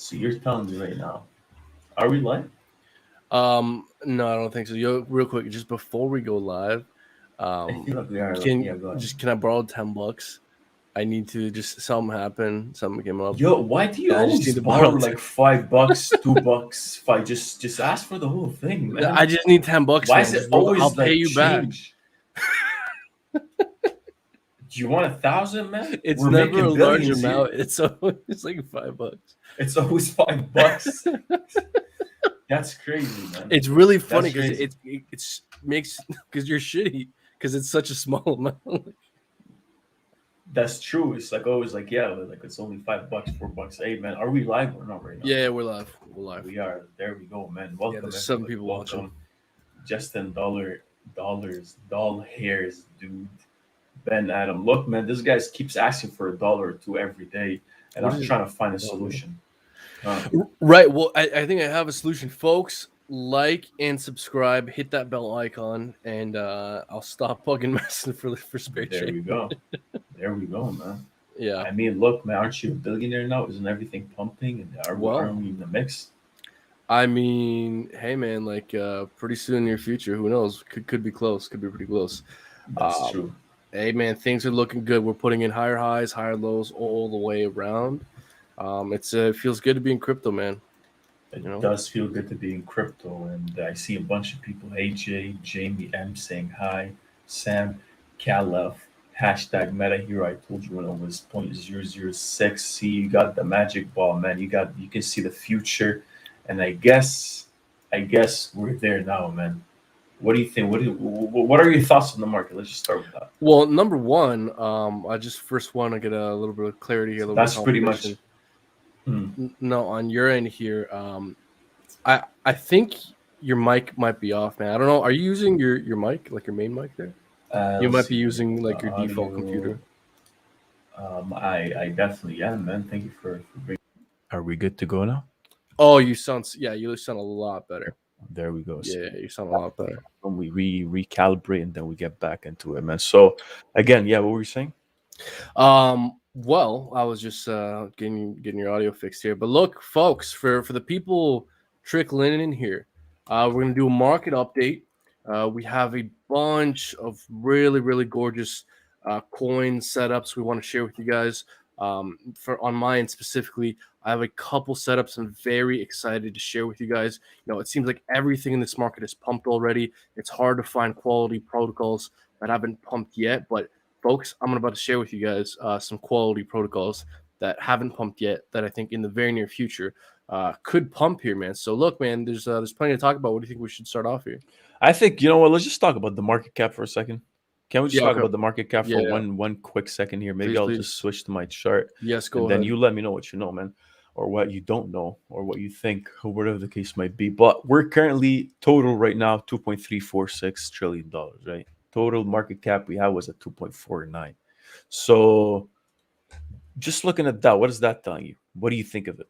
So you're telling me right now, are we live? No, I don't think so. Yo, real quick, just before we go live, I um, feel like we are. Yeah, go ahead. can I borrow $10? I need to just something happen, something came up, Yo, why do you and I just always need to borrow borrow. like $5, $2, five? Just ask for the whole thing, I man. just need $10, Why man. is it Just I'll always pay like you back. change? Do you want 1,000, man? It's We're never a making large billions here. amount. It's always like $5. It's always $5. That's crazy, man. It's really funny That's because crazy. it's makes because you're shitty because it's such a small amount. That's true. It's like always like, yeah, like it's only $5, $4. Hey, man, are we live or not right now? Yeah, we're live. We're live. We are. There we go, man. Yeah, Welcome, there's 7 everybody. people Welcome. watching. Justin Dollars, Doll Hairs, dude. Ben Adam. Look, man, this guy keeps asking for $1 or $2 every day, and What I'm is trying to find a it? solution. Right. Well, I think I have a solution, folks. Like and subscribe. Hit that bell icon, and I'll stop fucking messing for spare There change. we go. There we go, man. Yeah. I mean, look, man, aren't you a billionaire now? Isn't everything pumping? And aren't we in the mix? I mean, hey, man, like pretty soon in your future, who knows? Could be close. Could be pretty close. That's true. Hey, man, things are looking good. We're putting in higher highs, higher lows all the way around. It feels good to be in crypto, man. It does feel good to be in crypto, and I see a bunch of people. AJ, Jamie M saying hi, Sam, Calef, hashtag Meta Hero. I told you when it was 0.006. See, you got the magic ball, man. You can see the future, and I guess we're there now, man. What do you think? What are your thoughts on the market? Let's just start with that. Well, number one, I just first want to get a little bit of clarity here. That's pretty much. No, on your end here, I think your mic might be off, man. I don't know. Are you using your mic, like your main mic there? You might be using like your default computer. I definitely am, man. Thank you for bringing. Are we good to go now? Oh, you sound a lot better. There we go. Yeah, you sound a lot better. When we recalibrate and then we get back into it, man. So again, yeah, what were you saying? Well, I was just getting your audio fixed here. But look, folks, for the people trickling in here, we're gonna do a market update. We have a bunch of really gorgeous coin setups we want to share with you guys. For on my end specifically, I have a couple setups I'm very excited to share with you guys. You know, it seems like everything in this market is pumped already. It's hard to find quality protocols that haven't pumped yet, but folks, I'm about to share with you guys some quality protocols that haven't pumped yet that I think in the very near future could pump here, man. So look, man, there's plenty to talk about. What do you think we should start off here? I think, you know what, let's just talk about the market cap for a second. Can we just talk about the market cap for one quick second here? Maybe I'll just switch to my chart. Yes, go ahead. Then you let me know what you know, man, or what you don't know, or what you think, or whatever the case might be. But we're currently total right now $2.346 trillion, right? Total market cap we had was at 2.49. So just looking at that, what is that telling you? What do you think of it?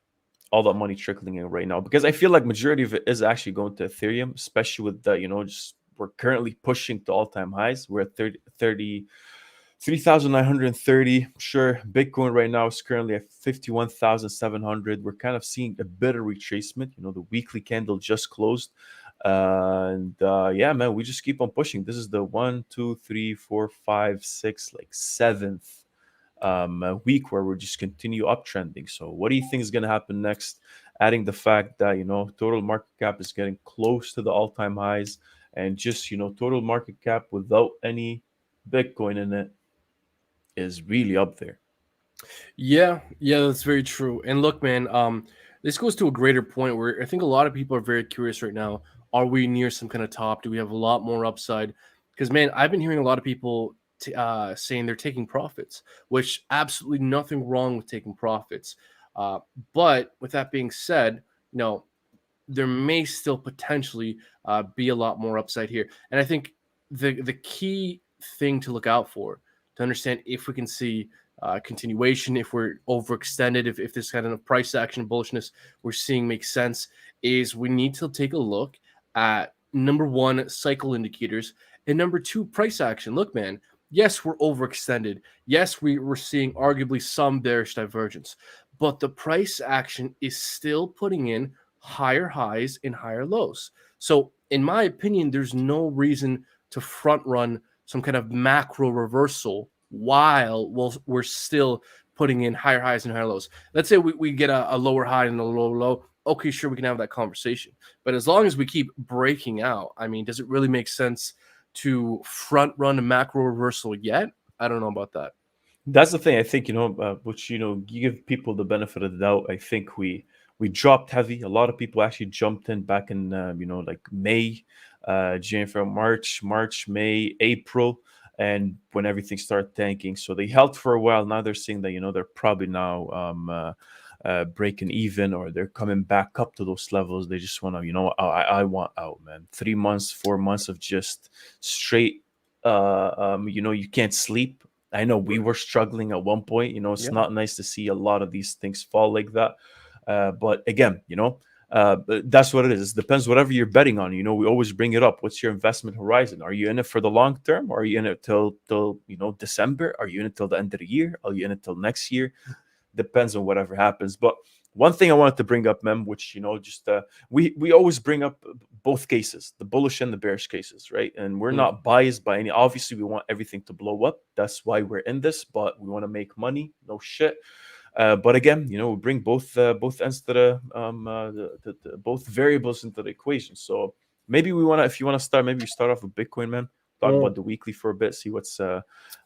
All that money trickling in right now, because I feel like majority of it is actually going to Ethereum, especially with the, just we're currently pushing to all-time highs. We're at 3,930. Sure, Bitcoin right now is currently at 51,700. We're kind of seeing a bit of retracement. The weekly candle just closed. Yeah, man, we just keep on pushing. This is the 1, 2, 3, 4, 5, 6, like 7th week where we're just continue uptrending. So what do you think is going to happen next? Adding the fact that, total market cap is getting close to the all-time highs, and just, total market cap without any Bitcoin in it is really up there. Yeah, that's very true. And look, man, this goes to a greater point where I think a lot of people are very curious right now. Are we near some kind of top? Do we have a lot more upside? Because, man, I've been hearing a lot of people saying they're taking profits, which absolutely nothing wrong with taking profits. But with that being said, there may still potentially be a lot more upside here. And I think the key thing to look out for, to understand if we can see continuation, if we're overextended, if this kind of price action bullishness we're seeing makes sense, is we need to take a look at number one, cycle indicators, and number two, price action. Look, man, yes, we're overextended. Yes, we're seeing arguably some bearish divergence, but the price action is still putting in higher highs and higher lows. So in my opinion, there's no reason to front run some kind of macro reversal while we're still putting in higher highs and higher lows. Let's say we get a lower high and a lower low. Okay, sure, we can have that conversation. But as long as we keep breaking out, I mean, does it really make sense to front run a macro reversal yet? I don't know about that. That's the thing. I think which you give people the benefit of the doubt. I think we dropped heavy. A lot of people actually jumped in back in like May, January, March, May, April, and when everything started tanking. So they held for a while. Now they're seeing that they're probably now breaking even, or they're coming back up to those levels. They just want to I want out, man. 3 months, 4 months of just straight. You can't sleep. I know we were struggling at one point. It's Yeah. not nice to see a lot of these things fall like that. But again, that's what it is. It depends whatever you're betting on. We always bring it up. What's your investment horizon? Are you in it for the long term? Or are you in it till December? Are you in it till the end of the year? Are you in it till next year? Depends on whatever happens. But one thing I wanted to bring up, Mem, which just we always bring up both cases, the bullish and the bearish cases, right? And we're not biased by any. Obviously, we want everything to blow up. That's why we're in this. But we want to make money. No shit. But again, we bring both ends to the both variables into the equation. So maybe if you want to start, maybe you start off with Bitcoin, man. Talk about the weekly for a bit, see what's.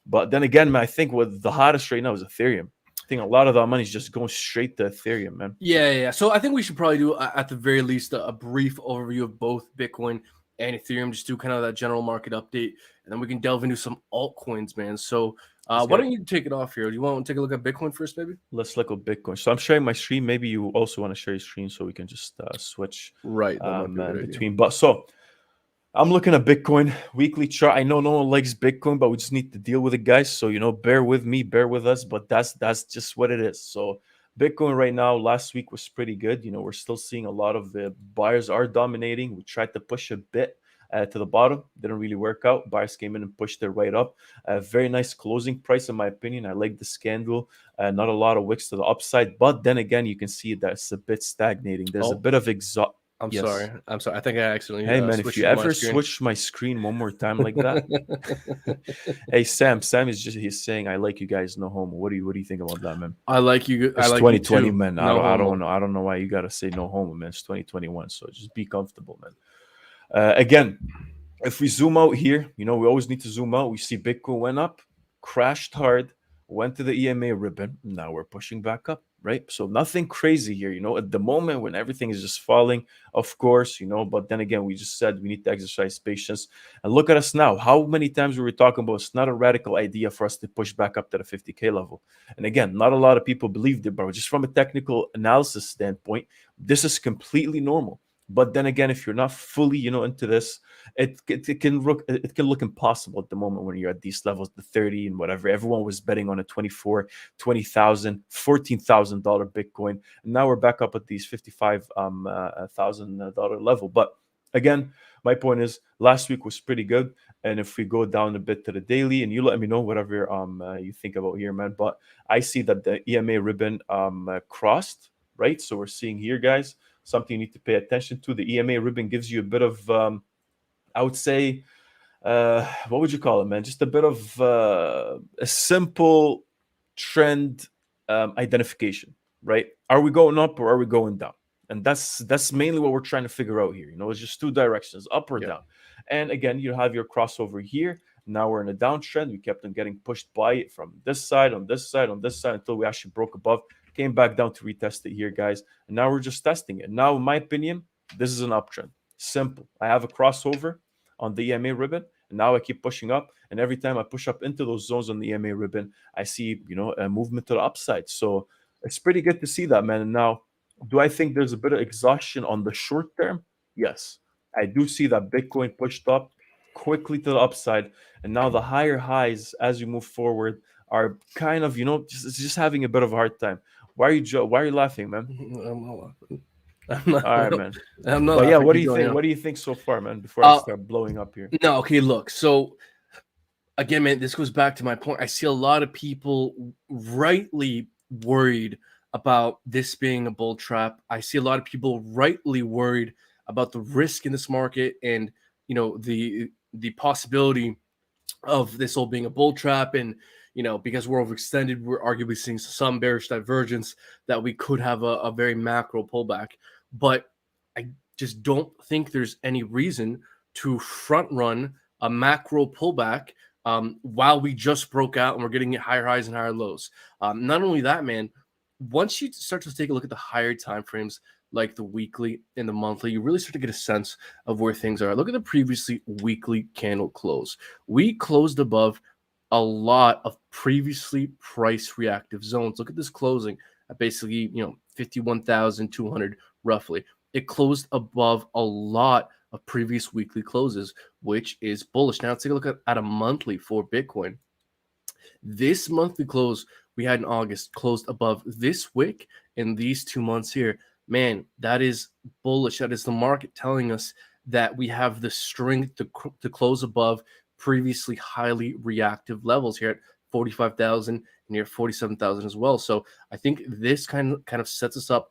But then again, man, I think what the hottest right now is Ethereum. I think a lot of that money is just going straight to Ethereum, man. Yeah. So I think we should probably do, at the very least, a brief overview of both Bitcoin and Ethereum. Just do kind of that general market update, and then we can delve into some altcoins, man. So why don't you take it off here? Do you want to take a look at Bitcoin first, maybe? Let's look at Bitcoin. So I'm sharing my screen. Maybe you also want to share your screen so we can just switch right between. But so I'm looking at Bitcoin weekly chart. I know no one likes Bitcoin, but we just need to deal with it, guys. So bear with me, bear with us. But that's just what it is. So Bitcoin right now, last week was pretty good. We're still seeing a lot of the buyers are dominating. We tried to push a bit to the bottom, didn't really work out. Buyers came in and pushed it right up. Very nice closing price, in my opinion. I like the candle. Not a lot of wicks to the upside, but then again, you can see that it's a bit stagnating. There's a bit of I'm sorry. I think I accidentally. Hey man, if you ever switch my screen one more time like that. Hey Sam is he's saying I like you guys, no homo. What do you think about that, man? I like you. It's 2020, man. I don't know why you gotta say no homo, man. It's 2021, so just be comfortable, man. Again, if we zoom out here, we always need to zoom out. We see Bitcoin went up, crashed hard, went to the EMA ribbon. Now we're pushing back up, right? So nothing crazy here, at the moment when everything is just falling, of course, but then again, we just said we need to exercise patience. And look at us now. How many times were we talking about it's not a radical idea for us to push back up to the 50K level? And again, not a lot of people believed it, but just from a technical analysis standpoint, this is completely normal. But then again, if you're not fully, into this, it can look impossible at the moment when you're at these levels, the 30 and whatever. Everyone was betting on a 24, $20,000, $14,000 Bitcoin, and now we're back up at these $55,000 level. But again, my point is, last week was pretty good, and if we go down a bit to the daily, and you let me know whatever you think about here, man. But I see that the EMA ribbon crossed, right? So we're seeing here, guys, something you need to pay attention to. The EMA ribbon gives you a bit of, I would say, what would you call it, man? Just a bit of a simple trend identification, right? Are we going up or are we going down? And that's mainly what we're trying to figure out here. It's just two directions, up or down. And again, you have your crossover here. Now we're in a downtrend. We kept on getting pushed by it from this side, on this side, on this side, until we actually broke above. Came back down to retest it here, guys. And now we're just testing it. Now, in my opinion, this is an uptrend. Simple. I have a crossover on the EMA ribbon, and now I keep pushing up. And every time I push up into those zones on the EMA ribbon, I see, a movement to the upside. So it's pretty good to see that, man. And now, do I think there's a bit of exhaustion on the short term? Yes. I do see that Bitcoin pushed up quickly to the upside. And now the higher highs as we move forward are kind of, just having a bit of a hard time. Why are you laughing, man? I'm not laughing. All right, man. I'm not. But yeah, what do you think? What do you think so far, man? Before I start blowing up here. No, okay. Look, so again, man, this goes back to my point. I see a lot of people rightly worried about this being a bull trap. I see a lot of people rightly worried about the risk in this market, and the possibility of this all being a bull trap. And because we're overextended, we're arguably seeing some bearish divergence, that we could have a very macro pullback. But I just don't think there's any reason to front run a macro pullback while we just broke out and we're getting higher highs and higher lows. Not only that, man, once you start to take a look at the higher time frames, like the weekly and the monthly, you really start to get a sense of where things are. Look at the previously weekly candle close. We closed above a lot of previously price reactive zones. Look at this closing at basically 51,200 roughly. It closed above a lot of previous weekly closes, which is bullish. Now let's take a look at a monthly for Bitcoin. This monthly close we had in August closed above this wick in these 2 months here. Man, that is bullish. That is the market telling us that we have the strength to close above previously highly reactive levels here at 45,000, near 47,000 as well. So I think this kind of sets us up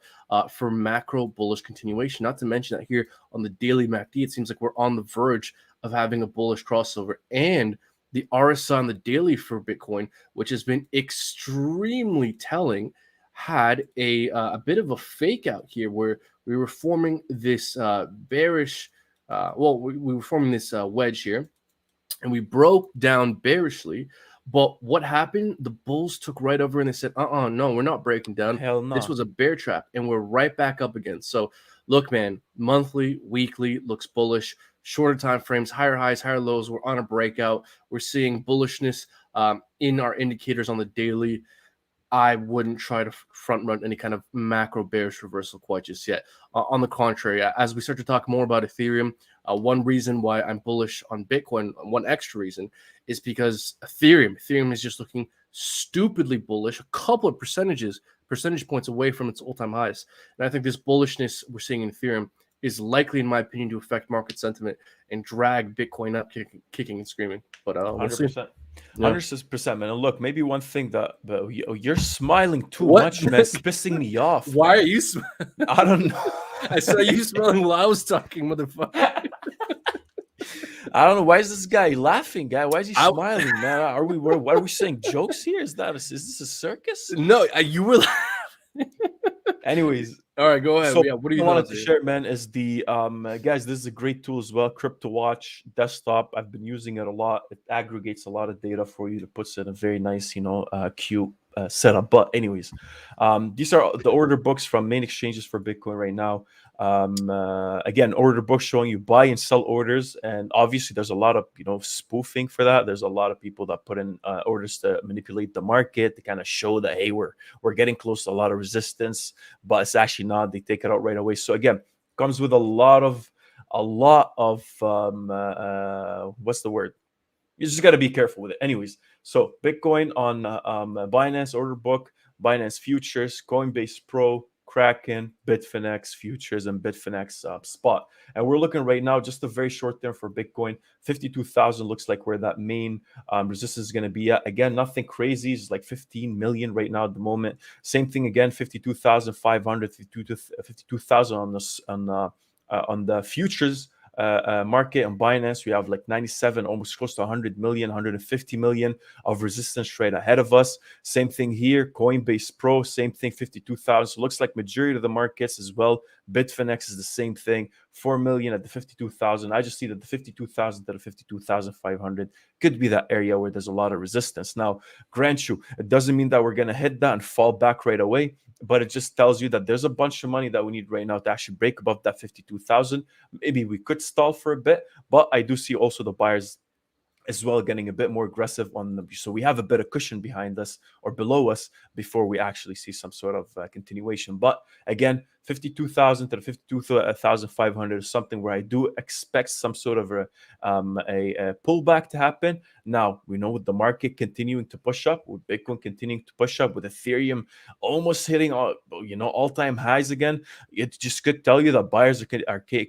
for macro bullish continuation. Not to mention that here on the daily MACD, it seems like we're on the verge of having a bullish crossover. And the RSI on the daily for Bitcoin, which has been extremely telling, had a bit of a fake out here where we were forming this bearish, we were forming this wedge here, and we broke down bearishly. But what happened? The bulls took right over and they said, no, we're not breaking down. Hell no. This was a bear trap, and we're right back up again. So look, man, monthly, weekly looks bullish. Shorter time frames, higher highs, higher lows. We're on a breakout. We're seeing bullishness in our indicators on the daily. I wouldn't try to front run any kind of macro bearish reversal quite just yet. On the contrary, as we start to talk more about Ethereum, one reason why I'm bullish on Bitcoin, one extra reason, is because Ethereum is just looking stupidly bullish, a couple of percentage points away from its all-time highs. And I think this bullishness we're seeing in Ethereum is likely, in my opinion, to affect market sentiment and drag Bitcoin up kicking and screaming. But we'll see. 100%. 100%, man. And look, maybe one thing that you're smiling too much, man. It's pissing me off. Why man. are you? I don't know. I saw you smiling while I was talking, motherfucker. I don't know. Why is this guy laughing, guy? Why is he smiling, man? Are we saying jokes here? Is this a circus? No, you were. Anyways, all right, go ahead. So what do you wanted to share, man, is the guys, this is a great tool as well. Crypto Watch desktop. I've been using it a lot. It aggregates a lot of data for you, to puts it in a very nice, cute setup. But anyways, these are the order books from main exchanges for Bitcoin right now. Again, order books showing you buy and sell orders, and obviously there's a lot of spoofing for that. There's a lot of people that put in orders to manipulate the market, to kind of show that, hey, we're getting close to a lot of resistance, but it's actually not. They take it out right away. So again, comes with a lot of what's the word? You just got to be careful with it. Anyways, so Bitcoin on Binance order book, Binance futures, Coinbase Pro, Kraken, Bitfinex futures, and Bitfinex spot. And we're looking right now, just a very short term for Bitcoin, 52,000 looks like where that main resistance is going to be at. Again, nothing crazy. It's like 15 million right now at the moment. Same thing again, 52,500, 52,000 on the futures market. On Binance, we have like 97, almost close to 100 million, 150 million of resistance right ahead of us. Same thing here, Coinbase Pro, same thing, 52,000. So looks like majority of the markets as well. Bitfinex is the same thing, 4 million at the 52,000. I just see that the 52,000 to the 52,500 could be that area where there's a lot of resistance. Now, grant you, it doesn't mean that we're going to hit that and fall back right away, but it just tells you that there's a bunch of money that we need right now to actually break above that 52,000. Maybe we could stall for a bit, but I do see also the buyers as well getting a bit more aggressive on them. So we have a bit of cushion behind us or below us before we actually see some sort of continuation. But again, 52,000 to the 52,500 is something where I do expect some sort of a pullback to happen. Now, we know with the market continuing to push up, with Bitcoin continuing to push up, with Ethereum almost hitting all-time highs again, it just could tell you that buyers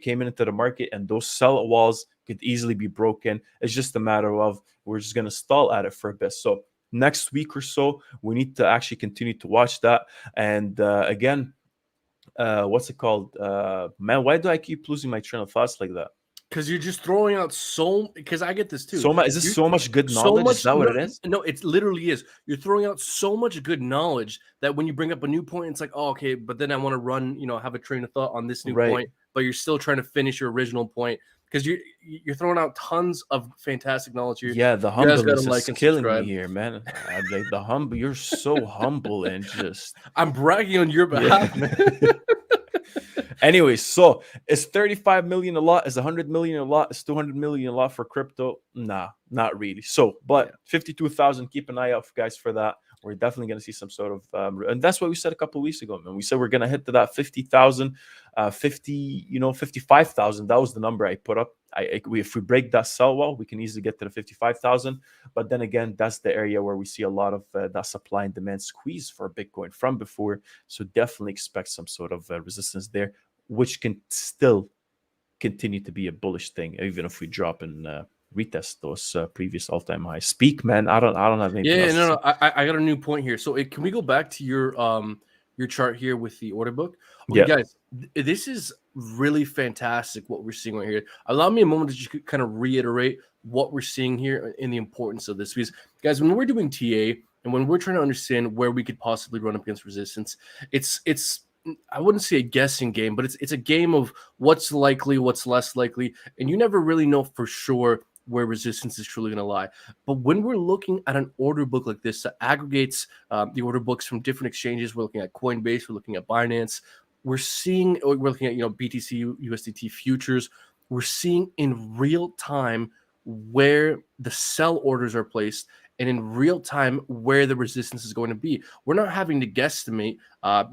came into the market, and those sell walls could easily be broken. It's just a matter of we're just going to stall at it for a bit. So next week or so. We need to actually continue to watch that. And again, what's it called? Man, why do I keep losing my train of thoughts like that? Because you're just throwing out because I get this too. So much, is this You so much good so knowledge? Is much that what no, it is? no, it literally is. You're throwing out so much good knowledge that when you bring up a new point, it's like, oh, okay, but then I want to run, have a train of thought on this new Right. point, but you're still trying to finish your original point because you're throwing out tons of fantastic knowledge here. Yeah, the You guys gotta humbleness is like and killing me subscribe. here, man. Like the humble, you're so humble and just I'm bragging on your yeah. behalf, man. Anyways, so is 35 million a lot? Is 100 million a lot? Is 200 million a lot for crypto? Nah, not really. So, but 52,000, keep an eye out, guys, for that. We're definitely going to see some sort of, and that's what we said a couple of weeks ago, man. We said we're going to hit to that 50,000, 55,000. That was the number I put up. If we break that sell wall, we can easily get to the 55,000. But then again, that's the area where we see a lot of that supply and demand squeeze for Bitcoin from before. So definitely expect some sort of resistance there, which can still continue to be a bullish thing, even if we drop and retest those previous all-time highs. Speak, man. I don't have anything else. No. I got a new point here. So can we go back to your chart here with the order book? Okay, Yeah. guys, this is really fantastic what we're seeing right here. Allow me a moment to just kind of reiterate what we're seeing here and the importance of this. Because, guys, when we're doing TA and when we're trying to understand where we could possibly run up against resistance, it's I wouldn't say a guessing game, but it's a game of what's likely, what's less likely, and you never really know for sure where resistance is truly going to lie. But when we're looking at an order book like this that aggregates the order books from different exchanges, we're looking at Coinbase, we're looking at Binance, we're looking at BTC, USDT futures, we're seeing in real time where the sell orders are placed and in real time where the resistance is going to be. We're not having to guesstimate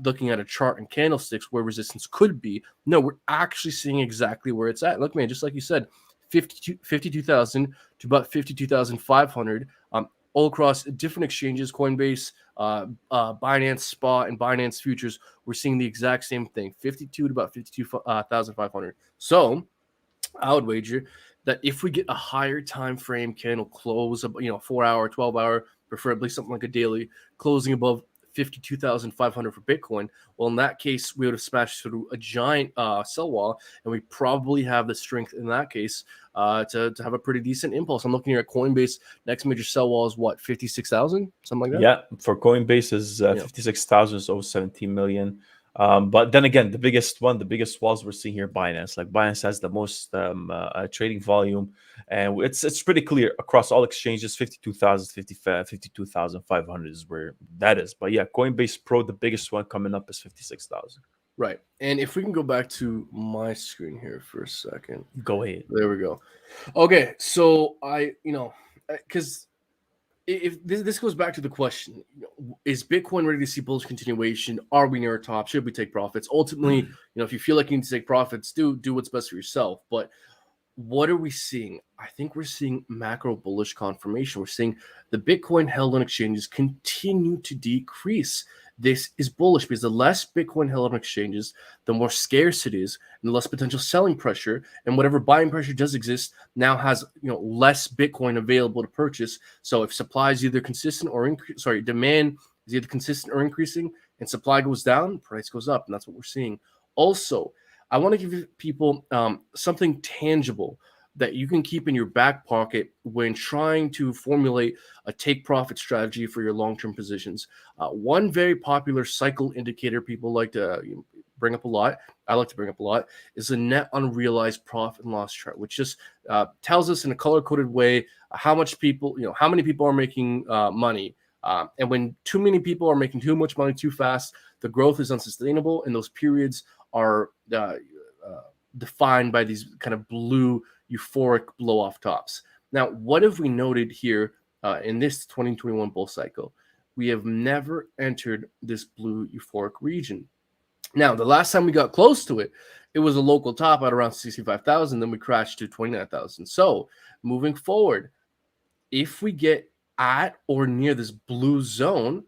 looking at a chart and candlesticks where resistance could be. No, we're actually seeing exactly where it's at. Look, man, just like you said, 52,000 to about 52,500 all across different exchanges, Coinbase, Binance Spot, and Binance Futures. We're seeing the exact same thing, 52 to about 52,500. So I would wager that if we get a higher time frame candle close, 4 hour, 12 hour, preferably something like a daily closing above 52,500 for Bitcoin, well, in that case, we would have smashed through a giant sell wall, and we probably have the strength in that case to have a pretty decent impulse. I'm looking here at Coinbase. Next major sell wall is what, 56,000, something like that? Yeah, for Coinbase is 56,000, so 17 million. But then again, the biggest walls we're seeing here, Binance. Like Binance has the most trading volume, and it's pretty clear across all exchanges. 52,500 is where that is. But yeah, Coinbase Pro, the biggest one coming up is 56,000. Right. And if we can go back to my screen here for a second. Go ahead. There we go. Okay, so because if this goes back to the question, is Bitcoin ready to see bullish continuation? Are we near a top? Should we take profits? Ultimately, if you feel like you need to take profits, do what's best for yourself. But what are we seeing? I think we're seeing macro bullish confirmation. We're seeing the Bitcoin held on exchanges continue to decrease. This is bullish because the less Bitcoin held on exchanges, the more scarce it is, and the less potential selling pressure, and whatever buying pressure does exist now has less Bitcoin available to purchase. So if supply is either consistent or demand is either consistent or increasing, and supply goes down, price goes up, and that's what we're seeing. Also, I want to give people something tangible that you can keep in your back pocket when trying to formulate a take profit strategy for your long-term positions. One very popular cycle indicator people like to bring up a lot, I like to bring up a lot, is the net unrealized profit and loss chart, which just tells us in a color-coded way how many people are making money. And when too many people are making too much money too fast, the growth is unsustainable, and those periods are defined by these kind of blue euphoric blow-off tops. Now, what have we noted here in this 2021 bull cycle? We have never entered this blue euphoric region. Now, the last time we got close to it, it was a local top at around 65,000. Then we crashed to 29,000. So moving forward, if we get at or near this blue zone,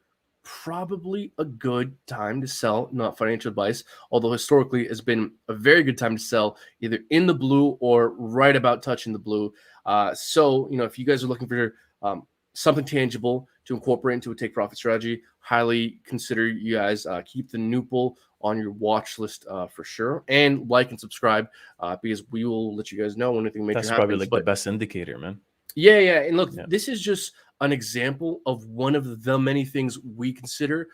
probably a good time to sell, not financial advice, although historically has been a very good time to sell either in the blue or right about touching the blue. So, if you guys are looking for something tangible, to incorporate into a take profit strategy, highly consider you guys keep the Nupal on your watch list for sure, and like and subscribe because we will let you guys know when anything major That's happens. probably like the best indicator, man. Yeah. And look, this is just an example of one of the many things we consider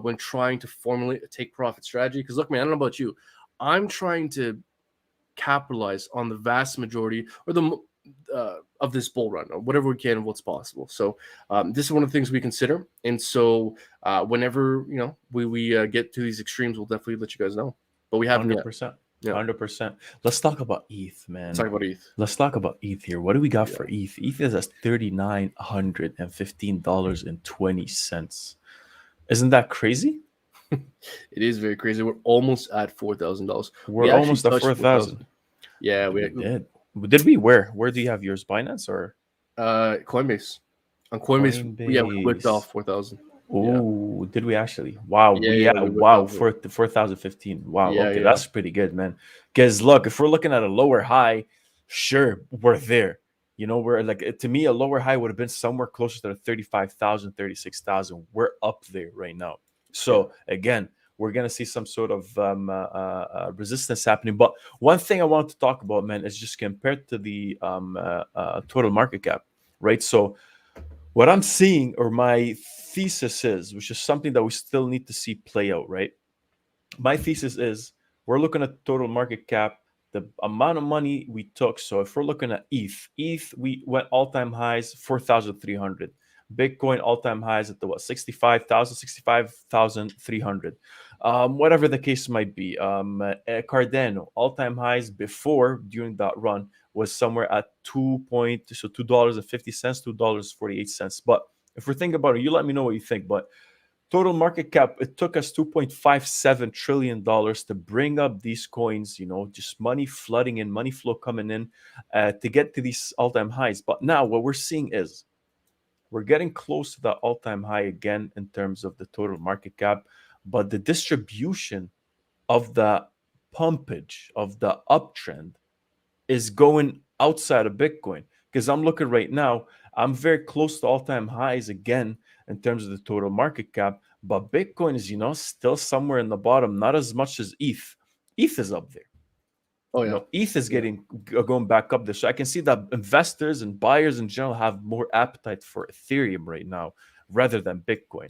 when trying to formulate a take profit strategy. Because look, man, I don't know about you, I'm trying to capitalize on the vast majority or the of this bull run or whatever we can of what's possible. So this is one of the things we consider. And so whenever we get to these extremes, we'll definitely let you guys know. But we haven't 100%. yet. 100%. Let's talk about ETH, man. Let's talk about ETH. Let's talk about ETH here. What do we got for ETH? ETH is at $3,915.20. Isn't that crazy? It is very crazy. We're almost at $4,000. We're almost at 4,000. Yeah, we did. Did we? Where do you have yours? Binance or Coinbase? On Coinbase, we clicked off 4,000. Oh, did we actually? Wow. Yeah, wow. 4,015. Wow. Yeah, okay. That's pretty good, man. Because look, if we're looking at a lower high, sure, we're there. We're like, to me, a lower high would have been somewhere closer to 35,000, 36,000. We're up there right now. So again, we're going to see some sort of resistance happening. But one thing I want to talk about, man, is just compared to the total market cap, right? So what I'm seeing, or my thesis is, which is something that we still need to see play out, right? My thesis is we're looking at total market cap, the amount of money we took. So if we're looking at ETH, we went all-time highs, 4,300. Bitcoin all-time highs at the 65,300. Whatever the case might be. Cardano all-time highs before, during that run, was somewhere at $2.50, $2.48. But if we're thinking about it, you let me know what you think. But total market cap, it took us $2.57 trillion to bring up these coins, just money flooding in, money flow coming in to get to these all-time highs. But now what we're seeing is we're getting close to that all-time high again in terms of the total market cap. But the distribution of the pumpage, of the uptrend, is going outside of Bitcoin. Because I'm looking right now, I'm very close to all-time highs again in terms of the total market cap. But Bitcoin is, still somewhere in the bottom, not as much as ETH. ETH is up there. Oh, yeah. ETH is going back up there. So I can see that investors and buyers in general have more appetite for Ethereum right now rather than Bitcoin,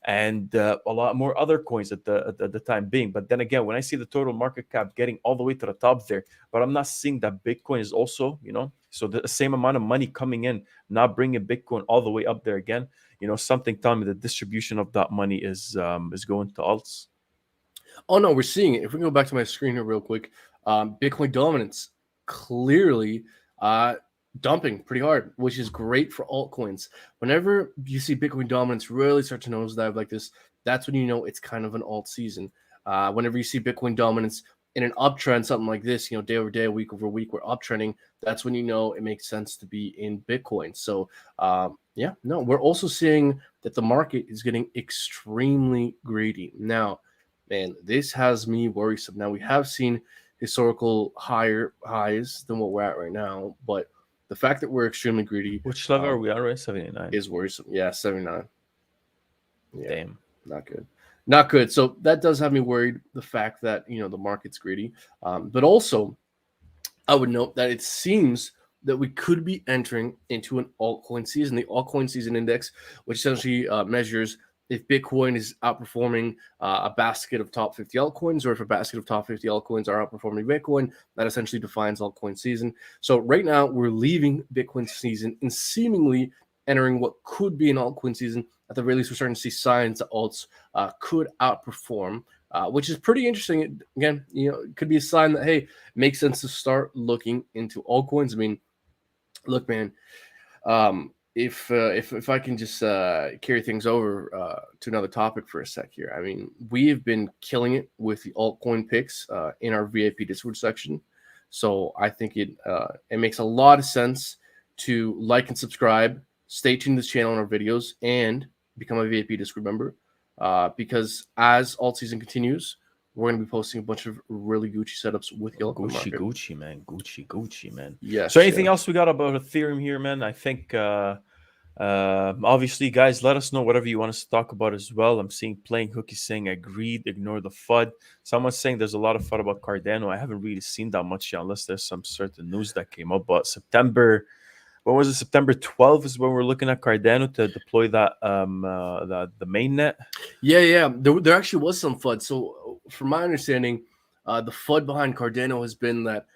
and a lot more other coins at the time being. But then again, when I see the total market cap getting all the way to the top there, but I'm not seeing that Bitcoin is also, so the same amount of money coming in, not bringing Bitcoin all the way up there again, something telling me the distribution of that money is going to alts. Oh, no, we're seeing it. If we go back to my screen here real quick, Bitcoin dominance clearly dumping pretty hard, which is great for altcoins. Whenever you see Bitcoin dominance really start to nosedive like this, that's when you know it's kind of an alt season. Whenever you see Bitcoin dominance in an uptrend, something like this, day over day, week over week, we're uptrending, that's when you know it makes sense to be in Bitcoin. So we're also seeing that the market is getting extremely greedy. Now, man, this has me worrisome. Now, we have seen historical higher highs than what we're at right now, but the fact that we're extremely greedy. Which level are we at, right? 79. Is worrisome. Yeah, 79. Yeah, damn, not good. Not good. So that does have me worried, the fact that, the market's greedy. But also, I would note that it seems that we could be entering into an altcoin season. The altcoin season index, which essentially measures if Bitcoin is outperforming a basket of top 50 altcoins, or if a basket of top 50 altcoins are outperforming Bitcoin, that essentially defines altcoin season. So right now, we're leaving Bitcoin season and seemingly entering what could be an altcoin season. At the very least, we're starting to see signs that alts could outperform, which is pretty interesting. Again, it could be a sign that, hey, it makes sense to start looking into altcoins. I mean, look, man, if I can just carry things over to another topic for a sec here. I mean, we have been killing it with the altcoin picks in our VIP Discord section. So I think it makes a lot of sense to like and subscribe, stay tuned to this channel on our videos, and become a VIP Discord member. Because as alt season continues, we're going to be posting a bunch of really Gucci setups with the altcoin market. Gucci, man. Gucci, man. Yes. So anything else we got about Ethereum here, man? I think Obviously, guys, let us know whatever you want us to talk about as well. I'm seeing Playing Hooky saying agreed, ignore the FUD. Someone's saying there's a lot of FUD about Cardano. I haven't really seen that much yet, unless there's some certain news that came up. But September, when was it? September 12th is when we're looking at Cardano to deploy that the mainnet. Yeah. There actually was some FUD. So, from my understanding, the FUD behind Cardano has been that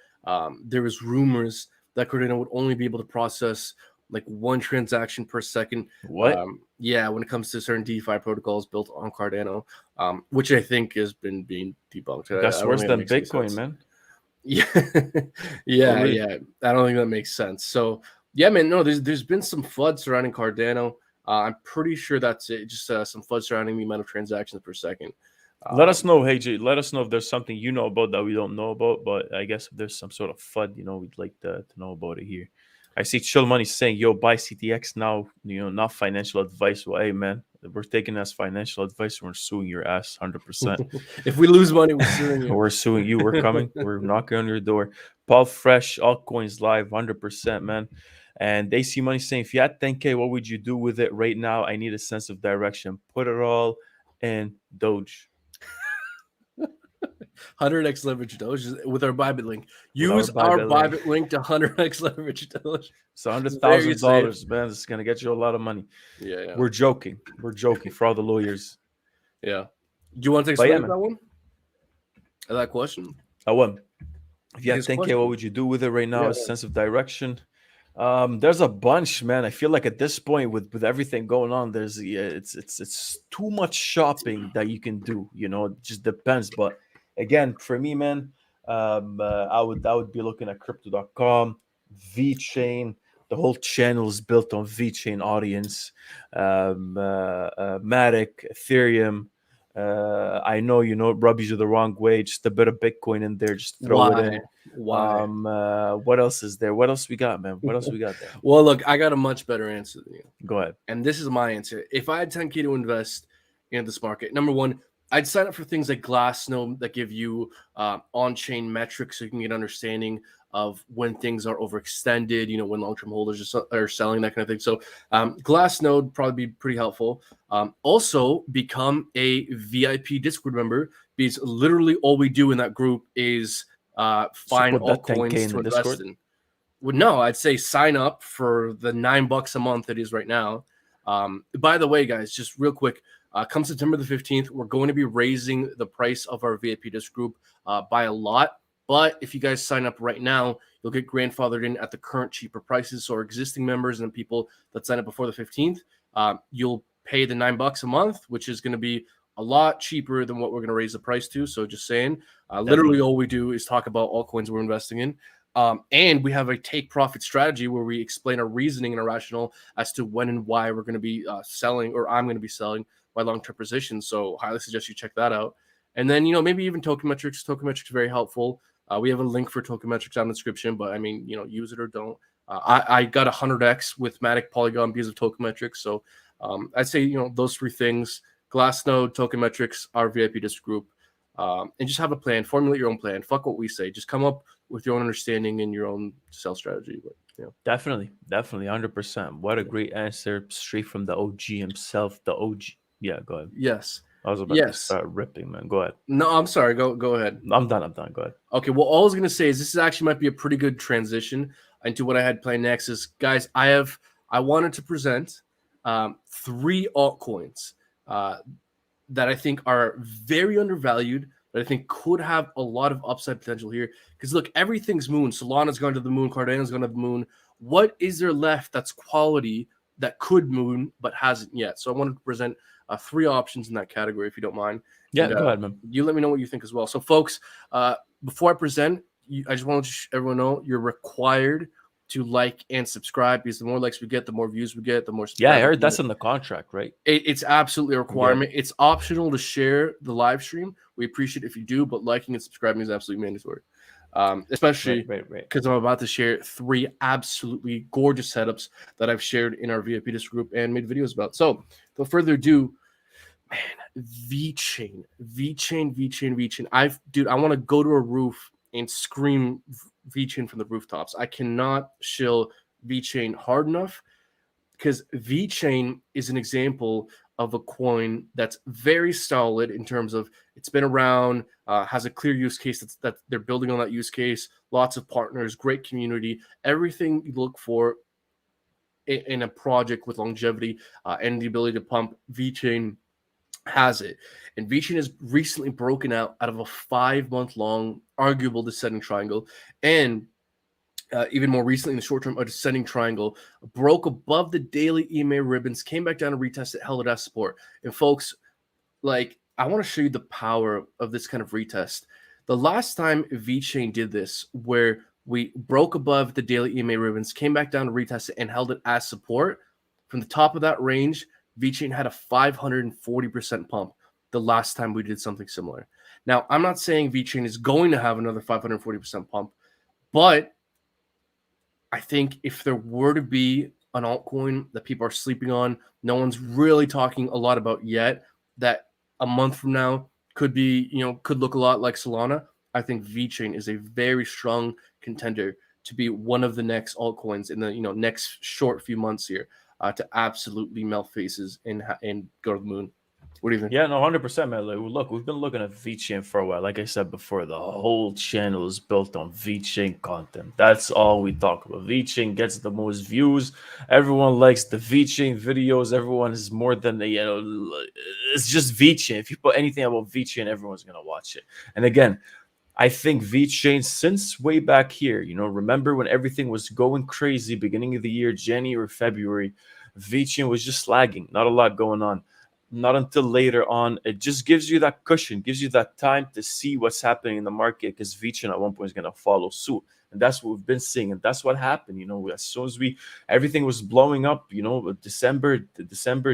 there was rumors that Cardano would only be able to process like one transaction per second. What? Yeah, when it comes to certain DeFi protocols built on Cardano, which I think has been being debunked. That's I don't worse think that than makes any Bitcoin, sense. man. Yeah, For real. yeah. I don't think that makes sense. So yeah, man. No, there's been some FUD surrounding Cardano. I'm pretty sure that's it. Just some FUD surrounding the amount of transactions per second. Let us know, hey Jay. Let us know if there's something you know about that we don't know about. But I guess if there's some sort of FUD, we'd like to know about it here. I see Chill Money saying, "Yo, buy CTX now." Not financial advice. Well, hey man, if we're taking as financial advice, we're suing your ass, 100%. If we lose money, we're suing you. We're suing you. We're coming. We're knocking on your door. Paul Fresh, altcoins live, 100%, man. And they see money saying, if you had 10K, what would you do with it right now? I need a sense of direction. Put it all in Doge. 100x leverage Doge with our bybit link. With our Use our Bybit link. bybit link to 100x leverage Doge. So Very $100,000, man. It's gonna get you a lot of money. Yeah. We're joking. We're joking for all the lawyers. Yeah. Do you want to take But a yeah, swing at man. that one? At that question? I won. If you had His 10K, question. what would you do with it right now? Yeah. A sense of direction. There's a bunch, man. I feel like at this point, with everything going on, it's too much shopping that you can do. It just depends. But again, for me, man, I would be looking at crypto.com, VeChain. The whole channel is built on VeChain audience. Matic, Ethereum. I know it rubs you the wrong way. Just a bit of Bitcoin in there, just throw it in. Why? What else is there? What else we got, man? What else we got there? Well, look, I got a much better answer than you. Go ahead. And this is my answer. If I had 10K to invest in this market, number one, I'd sign up for things like Glassnode that give you on-chain metrics so you can get understanding of when things are overextended, when long-term holders are selling, that kind of thing. So Glassnode probably be pretty helpful. Also, become a VIP Discord member, because literally all we do in that group is find put that 10K altcoins in to the invest Discord? in. Well, no, I'd say sign up for the $9 a month it is right now. By the way, guys, just real quick, come September the 15th, we're going to be raising the price of our VIP disc group by a lot. But if you guys sign up right now, you'll get grandfathered in at the current cheaper prices. So our existing members and people that sign up before the 15th, you'll pay the $9 a month, which is going to be a lot cheaper than what we're going to raise the price to. So just saying, literally all we do is talk about altcoins we're investing in. And we have a take profit strategy where we explain our reasoning and our rationale as to when and why we're going to be selling, or I'm going to be selling my long-term positions. So highly suggest you check that out. And then, maybe even token metrics. Token metrics are very helpful. We have a link for token metrics on the description, but I mean, use it or don't. I got 100x with Matic Polygon because of token metrics. So I'd say, those three things: Glassnode, token metrics, our VIP disc group, and just have a plan. Formulate your own plan. Fuck what we say. Just come up with your own understanding and your own sell strategy. But Definitely, 100%. What a great answer, straight from the OG himself. The OG. Yeah, go ahead. Yes. I was about to start ripping, man. Go ahead. No, I'm sorry. Go ahead. I'm done. Go ahead. Okay. Well, all I was gonna say is this actually might be a pretty good transition into what I had planned next. Is, guys, I wanted to present 3 altcoins that I think are very undervalued, but I think could have a lot of upside potential here. Because look, everything's moon. Solana's gone to the moon. Cardano's gone to the moon. What is there left that's quality that could moon but hasn't yet? So I wanted to present 3 options in that category, if you don't mind. Yeah, And, go ahead, man. You let me know what you think as well. So, folks, before I present, I just want to let everyone know you're required to like and subscribe, because the more likes we get, the more views we get, the more. Yeah, I heard that's in the contract, right? It's absolutely a requirement. It's optional to share the live stream. We appreciate it if you do, but liking and subscribing is absolutely mandatory. Especially because I'm about to share 3 absolutely gorgeous setups that I've shared in our VIP disc group and made videos about. So, without further ado, man, VeChain. I want to go to a roof and scream VeChain from the rooftops. I cannot shill VeChain hard enough. because VeChain is an example of a coin that's very solid in terms of it's been around, has a clear use case that they're building on that use case, lots of partners, great community, everything you look for in a project with longevity and the ability to pump. VeChain has it. And VeChain has recently broken out of a 5-month long arguable descending triangle, and even more recently in the short term, a descending triangle, broke above the daily EMA ribbons, came back down and retested, held it as support. And folks, like, I want to show you the power of this kind of retest. The last time VeChain did this, where we broke above the daily EMA ribbons, came back down to retest it, and held it as support, from the top of that range, VeChain had a 540% pump the last time we did something similar. Now, I'm not saying VeChain is going to have another 540% pump, but I think if there were to be an altcoin that people are sleeping on, no one's really talking a lot about yet, that a month from now could be, could look a lot like Solana, I think VeChain is a very strong contender to be one of the next altcoins in the next short few months here, to absolutely melt faces and go to the moon. What do you think? Yeah, no, 100%, man. Like, look, we've been looking at VeChain for a while. Like I said before, the whole channel is built on VeChain content. That's all we talk about. VeChain gets the most views. Everyone likes the VeChain videos. Everyone is more than it's just VeChain. If you put anything about VeChain, everyone's gonna watch it. And again, I think VeChain, since way back here, remember when everything was going crazy, beginning of the year, January, February, VeChain was just lagging, not a lot going on. Not until later on, it just gives you that cushion, gives you that time to see what's happening in the market, because VeChain at one point is going to follow suit. And that's what we've been seeing. And that's what happened. As soon as everything was blowing up, December,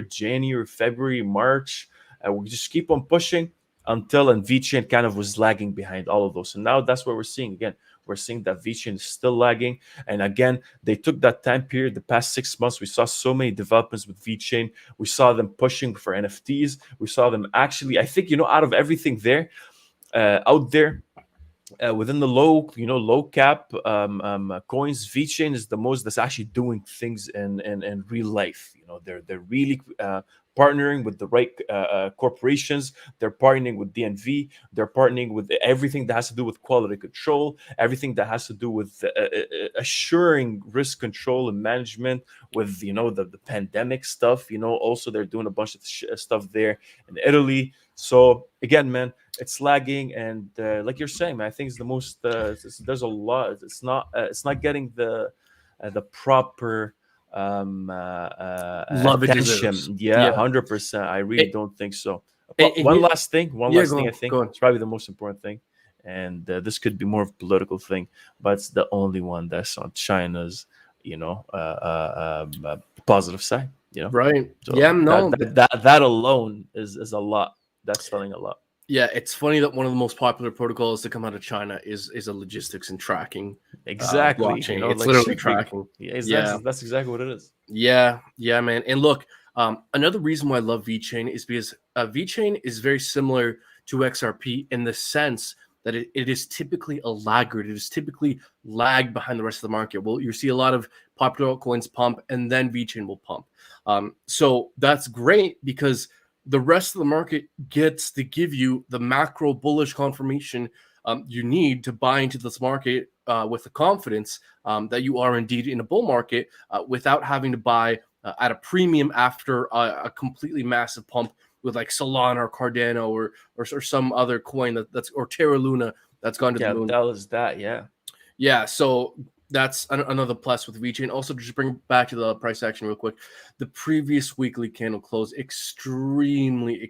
January, February, March, we just keep on pushing and VeChain kind of was lagging behind all of those. And now that's what we're seeing again. We're seeing that VeChain is still lagging. And again, they took that time period, the past 6 months. We saw so many developments with VeChain. We saw them pushing for NFTs. We saw them actually, I think, out of everything there, out there, within the low cap coins, VeChain is the most that's actually doing things in real life. They're really partnering with the right corporations. They're partnering with DNV. They're partnering with everything that has to do with quality control, everything that has to do with assuring risk control and management with the pandemic stuff. Also they're doing a bunch of stuff there in Italy. So again, man, it's lagging, and like you're saying, man, I think it's the most. There's a lot. It's not getting the proper Love it attention. deserves. Yeah, 100%. I really don't think so. But and one you- last thing. I think go on. it's probably the most important thing, and this could be more of a political thing, but it's the only one that's on China's, positive side. Right. So Yeah, no. that alone is a lot. That's telling a lot. Yeah, it's funny that one of the most popular protocols to come out of China is a logistics and tracking Exactly. blockchain. It's literally tracking. Yeah, that's exactly what it is. Yeah, man. And look, another reason why I love VeChain is because VeChain is very similar to XRP in the sense that it is typically a laggard. It is typically lagged behind the rest of the market. Well, you see a lot of popular altcoins pump, and then VeChain will pump. So that's great because the rest of the market gets to give you the macro bullish confirmation you need to buy into this market with the confidence that you are indeed in a bull market without having to buy at a premium after a completely massive pump with like Solana or Cardano or some other coin that's or Terra Luna that's gone to the moon. Yeah, that was that. Yeah. Yeah, so that's another plus with VeChain. Also, just bring back to the price action real quick. The previous weekly candle closed extremely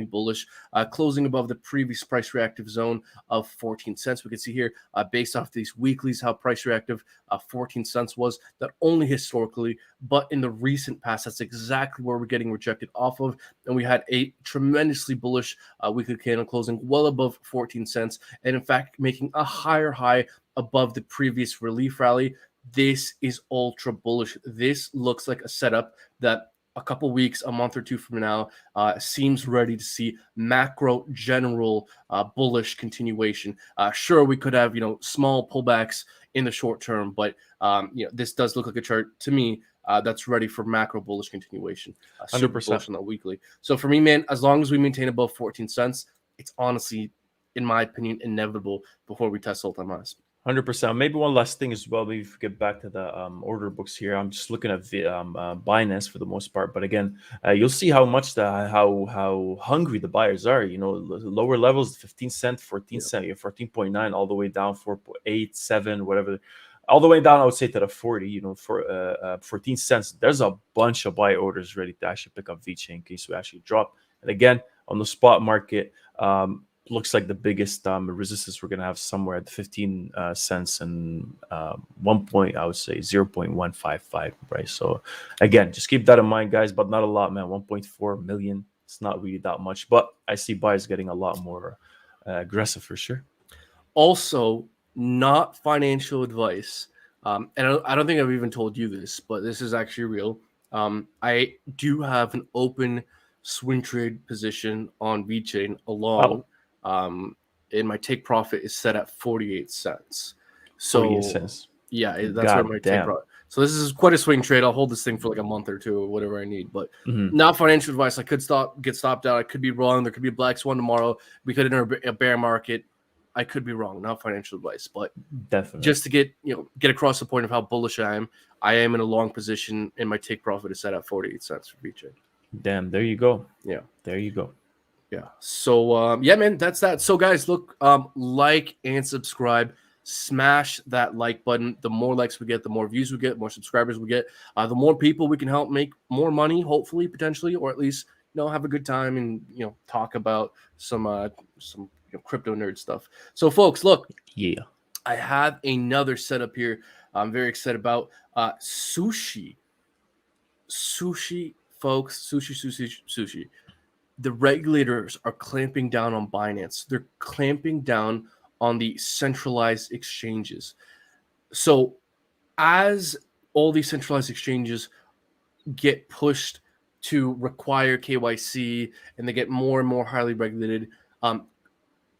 bullish, closing above the previous price reactive zone of 14 cents. We can see here, based off these weeklies, how price reactive 14 cents was, not only historically, but in the recent past. That's exactly where we're getting rejected off of. And we had a tremendously bullish weekly candle closing well above 14 cents. And in fact, making a higher high above the previous relief rally. This is ultra bullish. This looks like a setup that a couple weeks, a month or two from now, seems ready to see macro general bullish continuation. Sure, we could have small pullbacks in the short term, but this does look like a chart to me that's ready for macro bullish continuation. Super 100%. bullish on the weekly. So for me, man, as long as we maintain above 14 cents, it's honestly, in my opinion, inevitable before we test all-time highs. 100%. Maybe one last thing as well. Maybe if we get back to the order books here, I'm just looking at the Binance for the most part. But again, you'll see how much how hungry the buyers are. You know, lower levels, 15 cent, 14 cent, 14.9, all the way down 4.8, 7, whatever, all the way down. I would say to the 40. You know, for 14 cents. There's a bunch of buy orders ready to actually pick up VeChain in case we actually drop. And again, on the spot market. Looks like the biggest resistance we're going to have somewhere at 15 cents and 1 point, I would say 0.155, right? So again, just keep that in mind, guys, but not a lot, man. 1.4 million. It's not really that much, but I see buyers getting a lot more aggressive for sure. Also, not financial advice. And I don't think I've even told you this, but this is actually real. I do have an open swing trade position on VeChain along. And my take profit is set at 48 cents. So 48 cents. Yeah, that's where my take profit. So this is quite a swing trade. I'll hold this thing for like a month or two or whatever I need, but not financial advice. I could get stopped out. I could be wrong. There could be a black swan tomorrow. We could enter a bear market. I could be wrong. Not financial advice, but definitely just to get across the point of how bullish I am in a long position, and my take profit is set at 48 cents for VeChain. Damn, there you go. Yeah, there you go. Yeah. So yeah, man, that's that. So guys, look, like and subscribe. Smash that like button. The more likes we get, the more views we get, more subscribers we get, the more people we can help make more money, hopefully, potentially, or at least have a good time and talk about some crypto nerd stuff. So folks, look, I have another setup here. I'm very excited about sushi, folks. Sushi. The regulators are clamping down on Binance. They're clamping down on the centralized exchanges. So as all these centralized exchanges get pushed to require KYC and they get more and more highly regulated,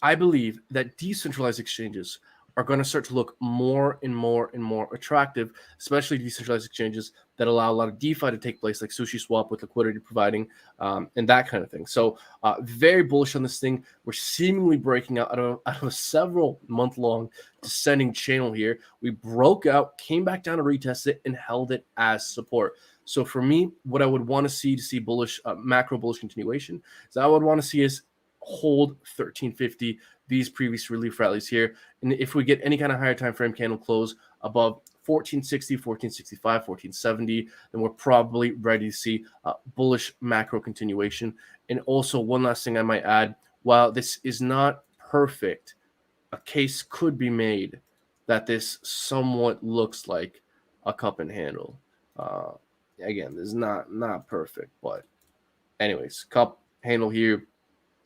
I believe that decentralized exchanges are going to start to look more and more and more attractive, especially decentralized exchanges that allow a lot of DeFi to take place, like SushiSwap with liquidity providing and that kind of thing. So very bullish on this thing. We're seemingly breaking out of a several month-long descending channel here. We broke out, came back down to retest it, and held it as support. So for me, what I would want to see bullish, macro bullish continuation is I would want to see us hold 1350, these previous relief rallies here. And if we get any kind of higher time frame candle close above 1460, 1465, 1470, then we're probably ready to see bullish macro continuation. And also one last thing I might add, while this is not perfect, a case could be made that this somewhat looks like a cup and handle. Again, this is not perfect, but anyways, cup handle here.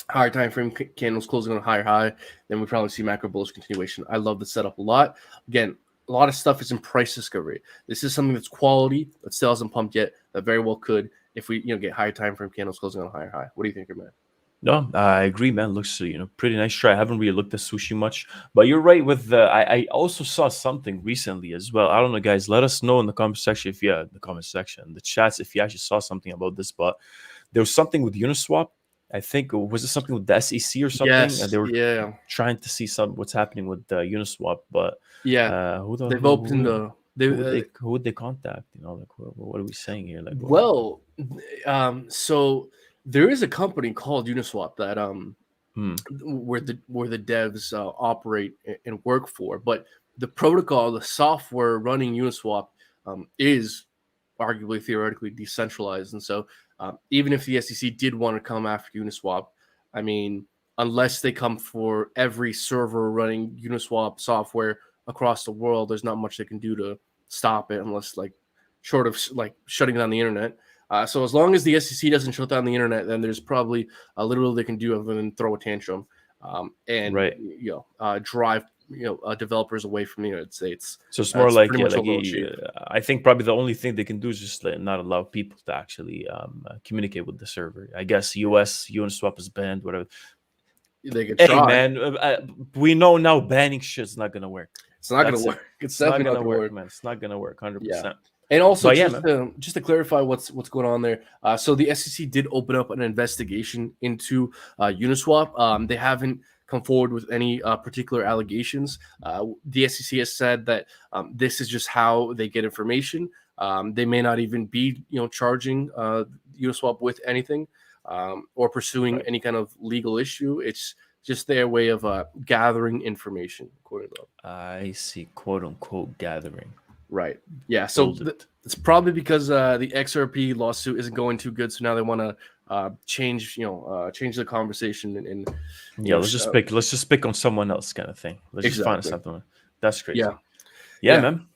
Higher time frame candles closing on a higher high, then we probably see macro bullish continuation. I love the setup a lot. Again, a lot of stuff is in price discovery. This is something that's quality that still hasn't pumped yet. That very well could if we get higher time frame candles closing on a higher high. What do you think, man? No, I agree, man. Looks pretty nice try. I haven't really looked at sushi much, but you're right with the. I also saw something recently as well. I don't know, guys. Let us know in the comment section the chats, if you actually saw something about this. But there was something with Uniswap. I think was it something with the SEC or something? Yes, and they were trying to see what's happening with Uniswap. But who would they contact? What are we saying here? So there is a company called Uniswap that where the devs operate and work for, but the protocol, the software running Uniswap is arguably theoretically decentralized, and so even if the SEC did want to come after Uniswap, I mean, unless they come for every server running Uniswap software across the world, there's not much they can do to stop it, unless short of shutting down the internet. So as long as the SEC doesn't shut down the internet, then there's probably a little they can do other than throw a tantrum and drive developers away from the United States. So it's more I think probably the only thing they can do is just not allow people to actually communicate with the server. I guess Uniswap is banned, whatever. They could try. Man, we know now banning shit's not gonna work. It's not gonna work. It's definitely not gonna work, man. It's not gonna work. 100%. And also, But yeah, just to clarify what's going on there. So the SEC did open up an investigation into Uniswap. They haven't come forward with any particular allegations. The SEC has said that this is just how they get information. They may not even be, charging Uniswap with anything or pursuing any kind of legal issue. It's just their way of gathering information, according to them. I see, quote unquote, gathering. Right. Yeah. So it's probably because the XRP lawsuit isn't going too good. So now they want to change the conversation and let's just pick on someone else, kind of thing. Let's just find something. That's crazy. Yeah, man.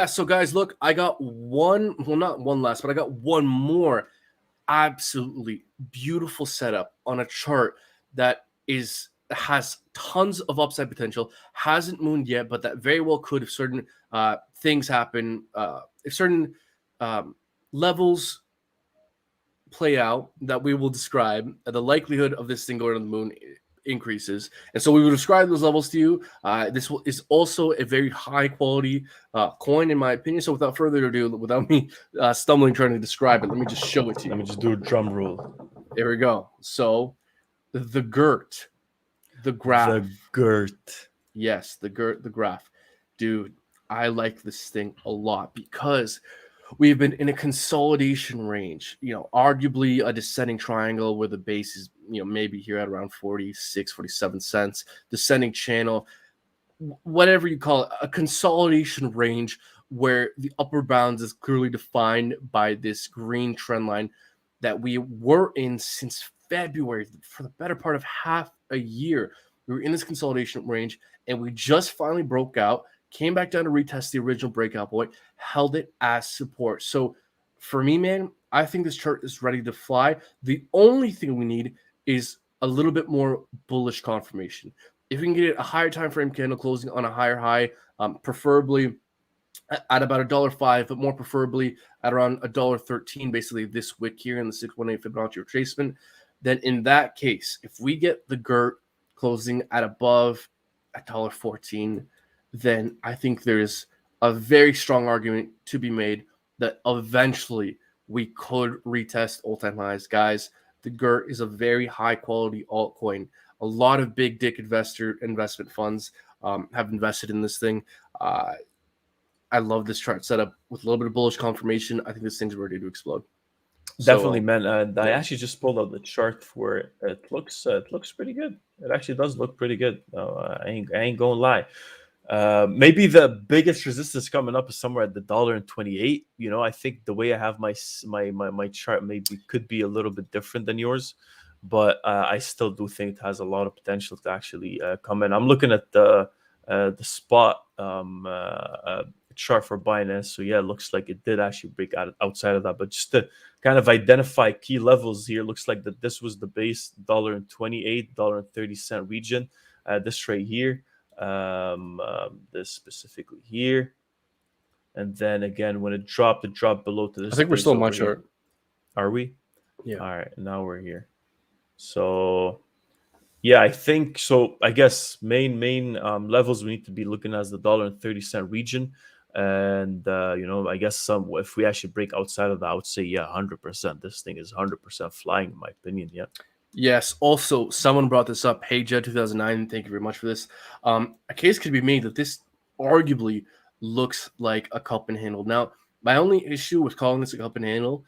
So guys, look, I got not one last, but I got one more absolutely beautiful setup on a chart that has tons of upside potential, hasn't mooned yet, but that very well could if certain things happen, if certain levels play out that we will describe, the likelihood of this thing going to the moon increases. And so we will describe those levels to you. This is also a very high quality coin, in my opinion. So without further ado, without me stumbling trying to describe it, let me just show it to you. Let me just do a drum roll. There we go. So the GERT. The graph. The GERT. Yes, the GERT, the graph. Dude, I like this thing a lot because we've been in a consolidation range, arguably a descending triangle where the base is, maybe here at around 46, 47 cents, descending channel, whatever you call it, a consolidation range where the upper bounds is clearly defined by this green trend line that we were in since February for the better part of half a year. We were in this consolidation range and we just finally broke out, came back down to retest the original breakout point, held it as support. So for me, man, I think this chart is ready to fly. The only thing we need is a little bit more bullish confirmation. If we can get a higher time frame candle closing on a higher high, preferably at about $1.05, but more preferably at around $1.13, basically this wick here in the 618 Fibonacci retracement, then in that case, if we get the GERT closing at above $1.14, then I think there's a very strong argument to be made that eventually we could retest all-time highs. Guys, the GERT is a very high-quality altcoin. A lot of big dick investment funds have invested in this thing. I love this chart setup with a little bit of bullish confirmation. I think this thing's ready to explode. Definitely, man. I actually just pulled out the chart for it. It looks pretty good. It actually does look pretty good. I ain't gonna lie. Maybe the biggest resistance coming up is somewhere at the $1.28. I think the way I have my chart maybe could be a little bit different than yours, but I still do think it has a lot of potential to actually come in. I'm looking at the spot chart for Binance. So yeah, it looks like it did actually break out outside of that, but just to kind of identify key levels here, looks like that this was the base $1.28, $1.30 region. This right here, this specifically here, and then again when it dropped below to this. I think we're still in my chart. Are we? Yeah. All right, now we're here. So yeah, I think so. I guess main levels we need to be looking at is the $1.30 region. And I guess if we actually break outside of that, I would say 100%. This thing is 100% flying, in my opinion. Yeah. Yes. Also, someone brought this up. Hey, Jed 2009. Thank you very much for this. A case could be made that this arguably looks like a cup and handle. Now, my only issue with calling this a cup and handle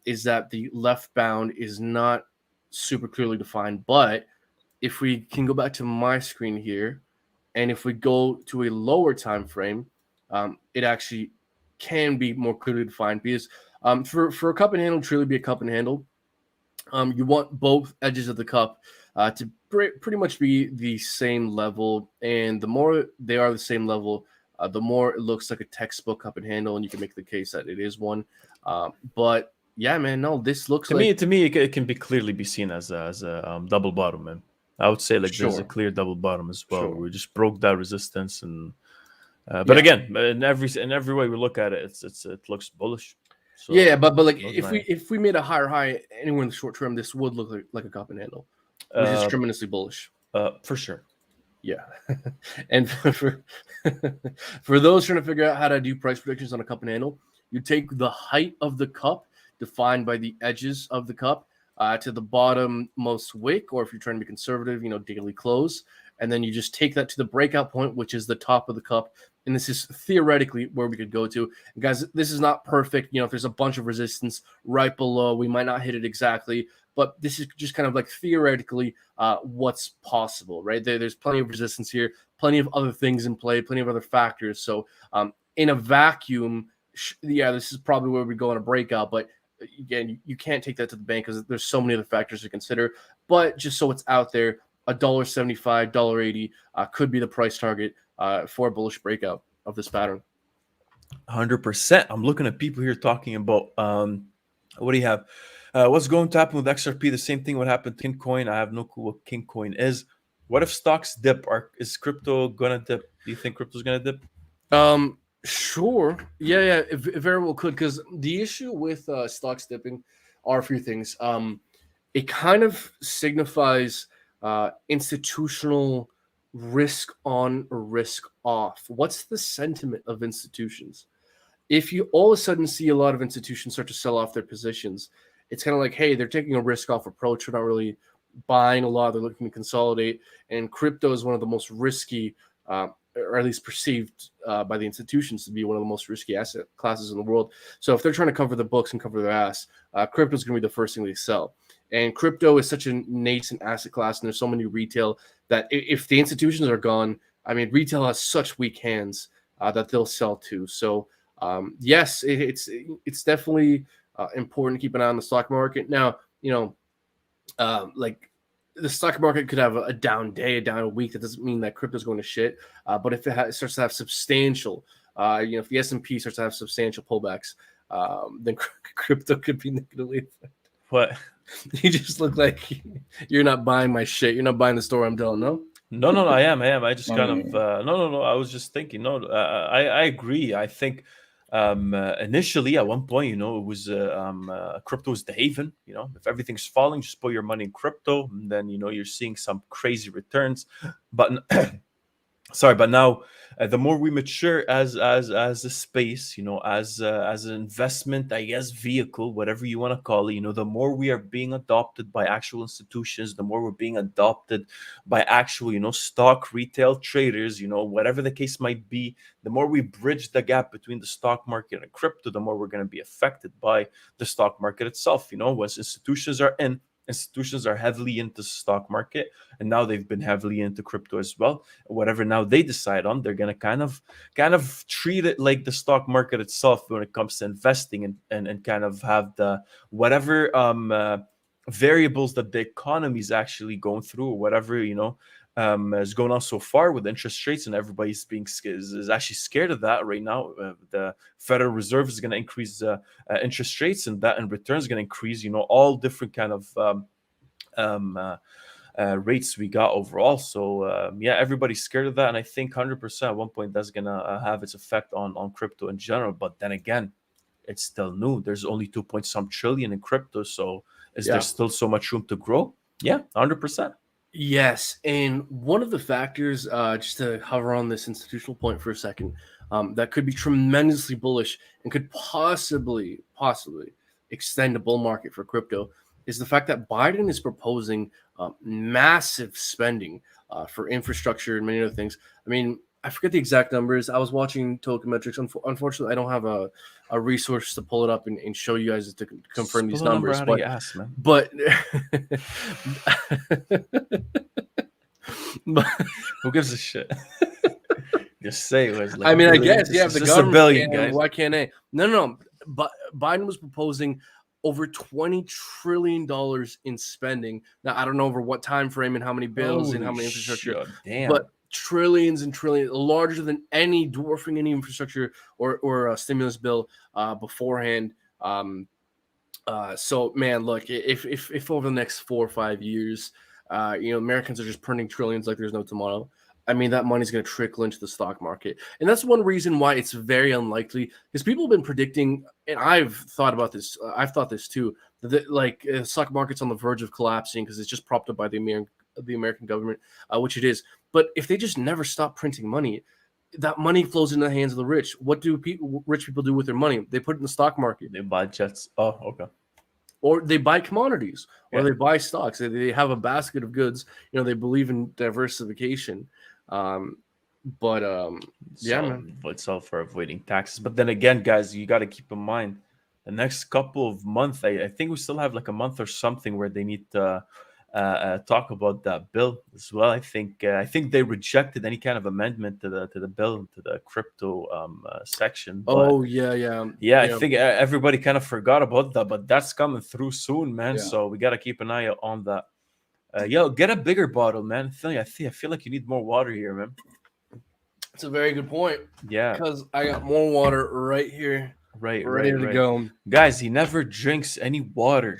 is that the left bound is not super clearly defined. But if we can go back to my screen here, and if we go to a lower time frame, it actually can be more clearly defined because for a cup and handle to truly be a cup and handle, you want both edges of the cup to pretty much be the same level. And the more they are the same level, the more it looks like a textbook cup and handle, and you can make the case that it is one. But yeah, man, no, this looks to me it can be clearly be seen as a double bottom, man. I would say there's a clear double bottom as well. Sure. We just broke that resistance, and but again, in every way we look at it, it looks bullish. So, yeah, but like if we made a higher high anywhere in the short term, this would look like a cup and handle, which is tremendously bullish. For sure. Yeah. And for those trying to figure out how to do price predictions on a cup and handle, you take the height of the cup defined by the edges of the cup to the bottommost wick, or if you're trying to be conservative, daily close. And then you just take that to the breakout point, which is the top of the cup. And this is theoretically where we could go to. And guys, this is not perfect. If there's a bunch of resistance right below, we might not hit it exactly, but this is just kind of like theoretically what's possible, right? There's plenty of resistance here, plenty of other things in play, plenty of other factors. So in a vacuum, this is probably where we go on a breakout, but again, you can't take that to the bank because there's so many other factors to consider. But just so it's out there, $1.75, $1.80 could be the price target for a bullish breakout of this pattern. 100%. I'm looking at people here talking about what do you have? What's going to happen with XRP? The same thing would happen to Kincoin. I have no clue what Kincoin is. What if stocks dip? Is crypto gonna dip? Do you think crypto's gonna dip? Sure. Yeah, it very well could, because the issue with stocks dipping are a few things. It kind of signifies institutional risk on or risk off. What's the sentiment of institutions? If you all of a sudden see a lot of institutions start to sell off their positions, it's kind of like, hey, they're taking a risk off approach. They're not really buying a lot. They're looking to consolidate. And crypto is one of the most risky, or at least perceived by the institutions to be one of the most risky asset classes in the world. So if they're trying to cover the books and cover their ass, crypto is going to be the first thing they sell. And crypto is such a nascent asset class, and there's so many retail that if the institutions are gone, I mean, retail has such weak hands that they'll sell to. So yes, it's definitely important to keep an eye on the stock market. Now, like the stock market could have a down day, a down week. That doesn't mean that crypto is going to shit. But if it starts to have substantial, if the S&P starts to have substantial pullbacks, then crypto could be negatively affected. What? You just look like you're not buying my shit. You're not buying the store I'm telling. No, I am. I just kind of no. I was just thinking. No, I agree. I think initially at one point, it was crypto was the haven. If everything's falling, just put your money in crypto, and then you're seeing some crazy returns. But but now the more we mature as a space, as an investment, I guess, vehicle, whatever you want to call it, the more we are being adopted by actual institutions, the more we're being adopted by actual, stock retail traders, whatever the case might be, the more we bridge the gap between the stock market and crypto, the more we're going to be affected by the stock market itself. Once institutions are heavily into the stock market, and now they've been heavily into crypto as well. Whatever now they decide on, they're gonna kind of treat it like the stock market itself when it comes to investing, and kind of have the whatever variables that the economy is actually going through, or whatever is going on so far with interest rates, and everybody's is actually scared of that right now. The Federal Reserve is going to increase interest rates, and that in return is going to increase, all different kind of rates we got overall. So everybody's scared of that, and I think 100% at one point that's going to have its effect on crypto in general. But then again, it's still new. There's only 2 point some trillion in crypto, so is there still so much room to grow? Yeah, 100%. Yes, and one of the factors, just to hover on this institutional point for a second, that could be tremendously bullish and could possibly extend a bull market for crypto is the fact that Biden is proposing massive spending for infrastructure and many other things. I mean, I forget the exact numbers. I was watching tokenmetrics. Unfortunately, I don't have a resource to pull it up and show you guys to confirm these numbers. But who gives a shit? Just say it was. Like, I mean, I guess the government. $1 billion, guys. Why can't they? No. But Biden was proposing over $20 trillion in spending. Now, I don't know over what time frame and how many bills and how many infrastructure. Damn. But trillions and trillions, larger than dwarfing any infrastructure or a stimulus bill beforehand. So, man, look, if over the next 4 or 5 years, Americans are just printing trillions like there's no tomorrow, I mean, that money's going to trickle into the stock market. And that's one reason why it's very unlikely, because people have been predicting, and I've thought about this, I've thought this too, that stock market's on the verge of collapsing because it's just propped up by the the American government, which it is. But if they just never stop printing money, that money flows into the hands of the rich. What do rich people do with their money? They put it in the stock market. They buy jets. Oh, okay. Or they buy commodities, or Yeah. they buy stocks. They have a basket of goods. You know, they believe in diversification. But yeah, man. It's all for avoiding taxes. But then again, guys, you got to keep in mind the next couple of months. I think we still have like a month or something where they need to talk about that bill as well. I think they rejected any kind of amendment to the bill, to the crypto section. But Oh yeah. I think everybody kind of forgot about that, but that's coming through soon, man. Yeah. So we got to keep an eye on that. Yo, get a bigger bottle, man. I feel like you need more water here, man. It's a very good point. Yeah, Because I got more water right here, right, ready to go. Guys, he never drinks any water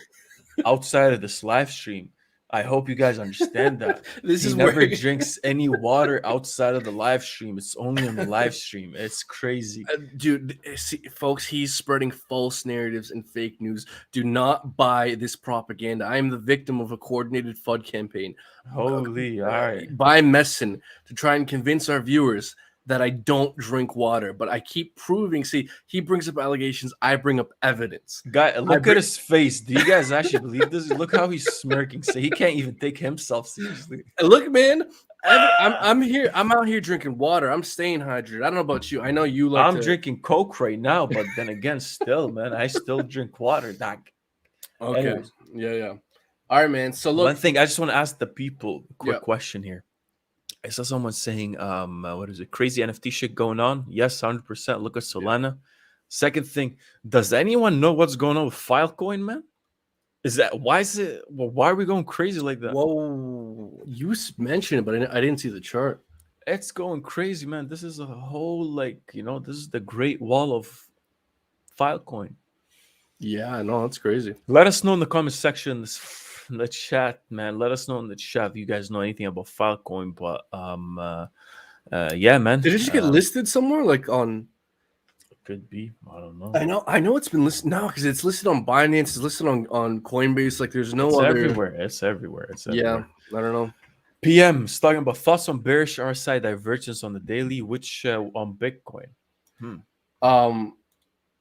outside of this live stream. I hope you guys understand that. He never drinks any water outside of the live stream. It's only on the live stream. It's crazy. Dude, see, folks, he's spreading false narratives and fake news. Do not buy this propaganda. I am the victim of a coordinated FUD campaign. Holy, all right. By Messin to try and convince our viewers that I don't drink water, but I keep proving. See, he brings up allegations, I bring up evidence. Guy, look at his face. Do you guys actually believe this? Look how he's smirking. So he can't even take himself seriously. Look, man, I'm here. I'm out here drinking water. I'm staying hydrated. I don't know about you. I know you like. I'm drinking Coke right now, but then again, still, man, I still drink water. Okay. Anyways. Yeah. All right, man. So look, one thing I just want to ask the people a quick question here. I saw someone saying, what is it? Crazy NFT shit going on. Yes, 100%. Look at Solana. Yeah. Second thing, does anyone know what's going on with Filecoin, man? Why are we going crazy like that? Whoa, you mentioned it, but I didn't see the chart. It's going crazy, man. This is a whole, this is the Great Wall of Filecoin. Yeah, no, that's crazy. Let us know in the comment section, in the chat, man. Let us know in the chat if you guys know anything about Filecoin. But yeah, man. Did it just get listed somewhere, like on? Could be. I don't know. I know it's been listed now because it's listed on Binance. It's listed on Coinbase. Like there's no other. It's everywhere. Yeah, I don't know. PM is talking about thoughts on bearish RSI divergence on the daily, which on Bitcoin.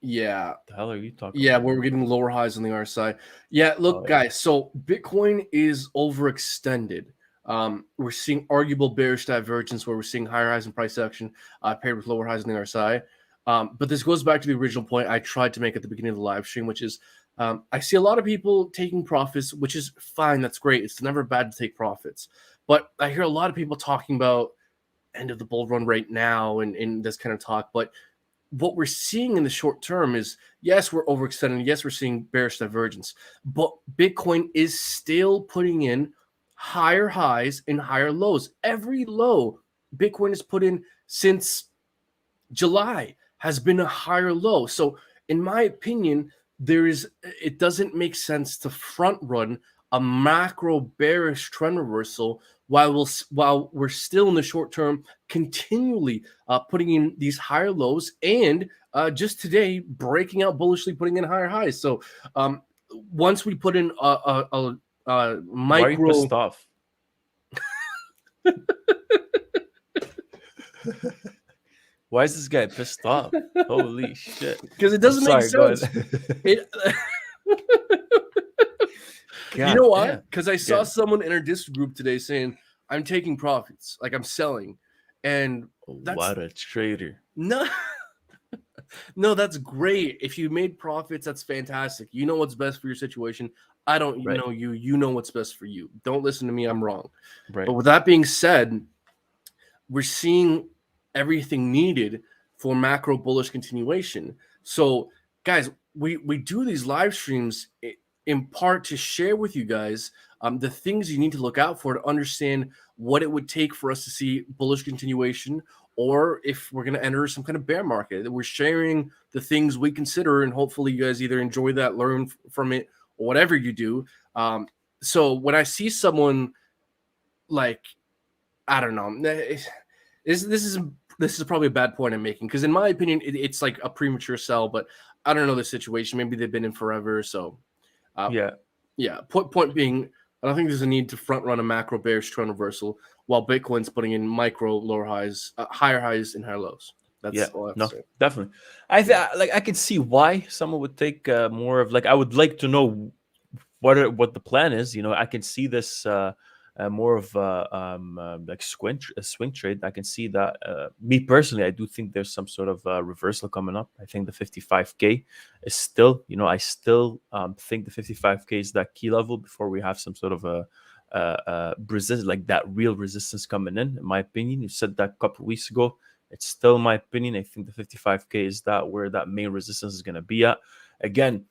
Yeah. What the hell are you talking about? Yeah, we're getting lower highs on the RSI. Yeah, look, guys, so Bitcoin is overextended. We're seeing arguable bearish divergence where we're seeing higher highs in price action paired with lower highs in the RSI. But this goes back to the original point I tried to make at the beginning of the live stream, which is I see a lot of people taking profits, which is fine. That's great. It's never bad to take profits. But I hear a lot of people talking about end of the bull run right now and this kind of talk. But what we're seeing in the short term is, yes, we're overextending. Yes, we're seeing bearish divergence. But Bitcoin is still putting in higher highs and higher lows. Every low Bitcoin has put in since July has been a higher low. So in my opinion, it doesn't make sense to front run a macro bearish trend reversal while we're still in the short term continually putting in these higher lows and just today breaking out bullishly, putting in higher highs. So once we put in a micro. Why are you pissed off? Why is this guy pissed off? Holy shit! Because it doesn't make sense. You know why? Because I saw someone in our Discord group today saying, I'm taking profits, like I'm selling. And what a trader. No, that's great. If you made profits, that's fantastic. You know what's best for your situation. I don't know you. You know what's best for you. Don't listen to me. I'm wrong. Right. But with that being said, we're seeing everything needed for macro bullish continuation. So, guys, we do these live streams in part to share with you guys the things you need to look out for to understand what it would take for us to see bullish continuation, or if we're going to enter some kind of bear market. We're sharing the things we consider, and hopefully you guys either enjoy that, learn from it, or whatever you do. So when I see someone like, I don't know, this is probably a bad point I'm making, because in my opinion, it's like a premature sell, but I don't know the situation. Maybe they've been in forever, so. Yeah. Point being, I don't think there's a need to front run a macro bearish trend reversal while Bitcoin's putting in micro lower highs, higher highs and higher lows. Yeah, That's all I have to no, say. definitely. Yeah. Like I can see why someone would take more of like I would like to know what the plan is. I can see this more of like a swing trade. I can see that. Me personally, I do think there's some sort of reversal coming up. I think the 55K is still, I still think the 55K is that key level before we have some sort of a resist, like that real resistance coming in my opinion. You said that a couple of weeks ago. It's still my opinion. I think the 55K is that where that main resistance is going to be at. Again,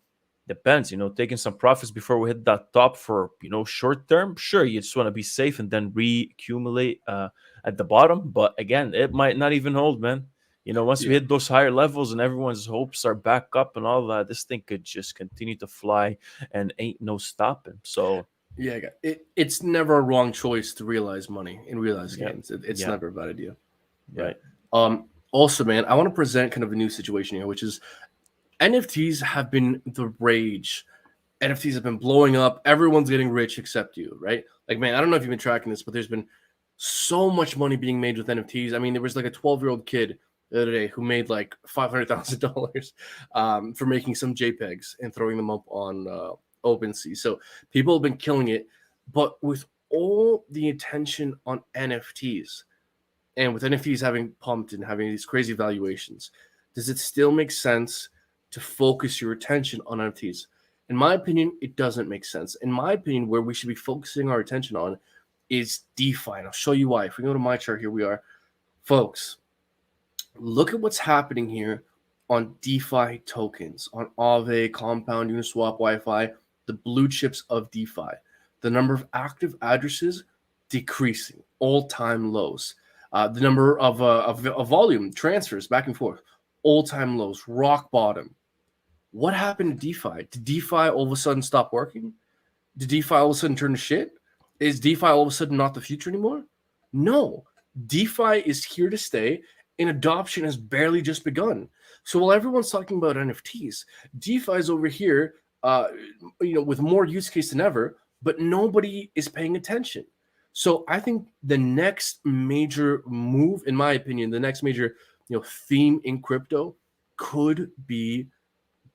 depends, taking some profits before we hit that top for, short term. Sure, you just want to be safe and then reaccumulate at the bottom. But again, it might not even hold, man. Once we Yeah. hit those higher levels and everyone's hopes are back up and all that, this thing could just continue to fly and ain't no stopping. So, Yeah, it's never a wrong choice to realize money and realize yeah, gains. It's yeah, never a bad idea. Yeah. right. Also, man, I want to present kind of a new situation here, which is NFTs have been the rage. NFTs have been blowing up. Everyone's getting rich except you, right? Like, man, I don't know if you've been tracking this, but there's been so much money being made with NFTs. I mean, there was like a 12-year-old kid the other day who made like $500,000 for making some JPEGs and throwing them up on OpenSea. So people have been killing it. But with all the attention on NFTs, and with NFTs having pumped and having these crazy valuations, does it still make sense to focus your attention on NFTs? In my opinion, it doesn't make sense. In my opinion, where we should be focusing our attention on is DeFi. And I'll show you why. If we go to my chart, here we are. Folks, look at what's happening here on DeFi tokens, on Aave, Compound, Uniswap, Wi-Fi, the blue chips of DeFi. The number of active addresses decreasing, all-time lows. The number of volume transfers back and forth, all-time lows, rock bottom. What happened to DeFi? Did DeFi all of a sudden stop working? Did DeFi all of a sudden turn to shit? Is DeFi all of a sudden not the future anymore? No. DeFi is here to stay, and adoption has barely just begun. So while everyone's talking about NFTs, DeFi is over here, with more use case than ever, but nobody is paying attention. So I think the next major move, in my opinion, the next major theme in crypto could be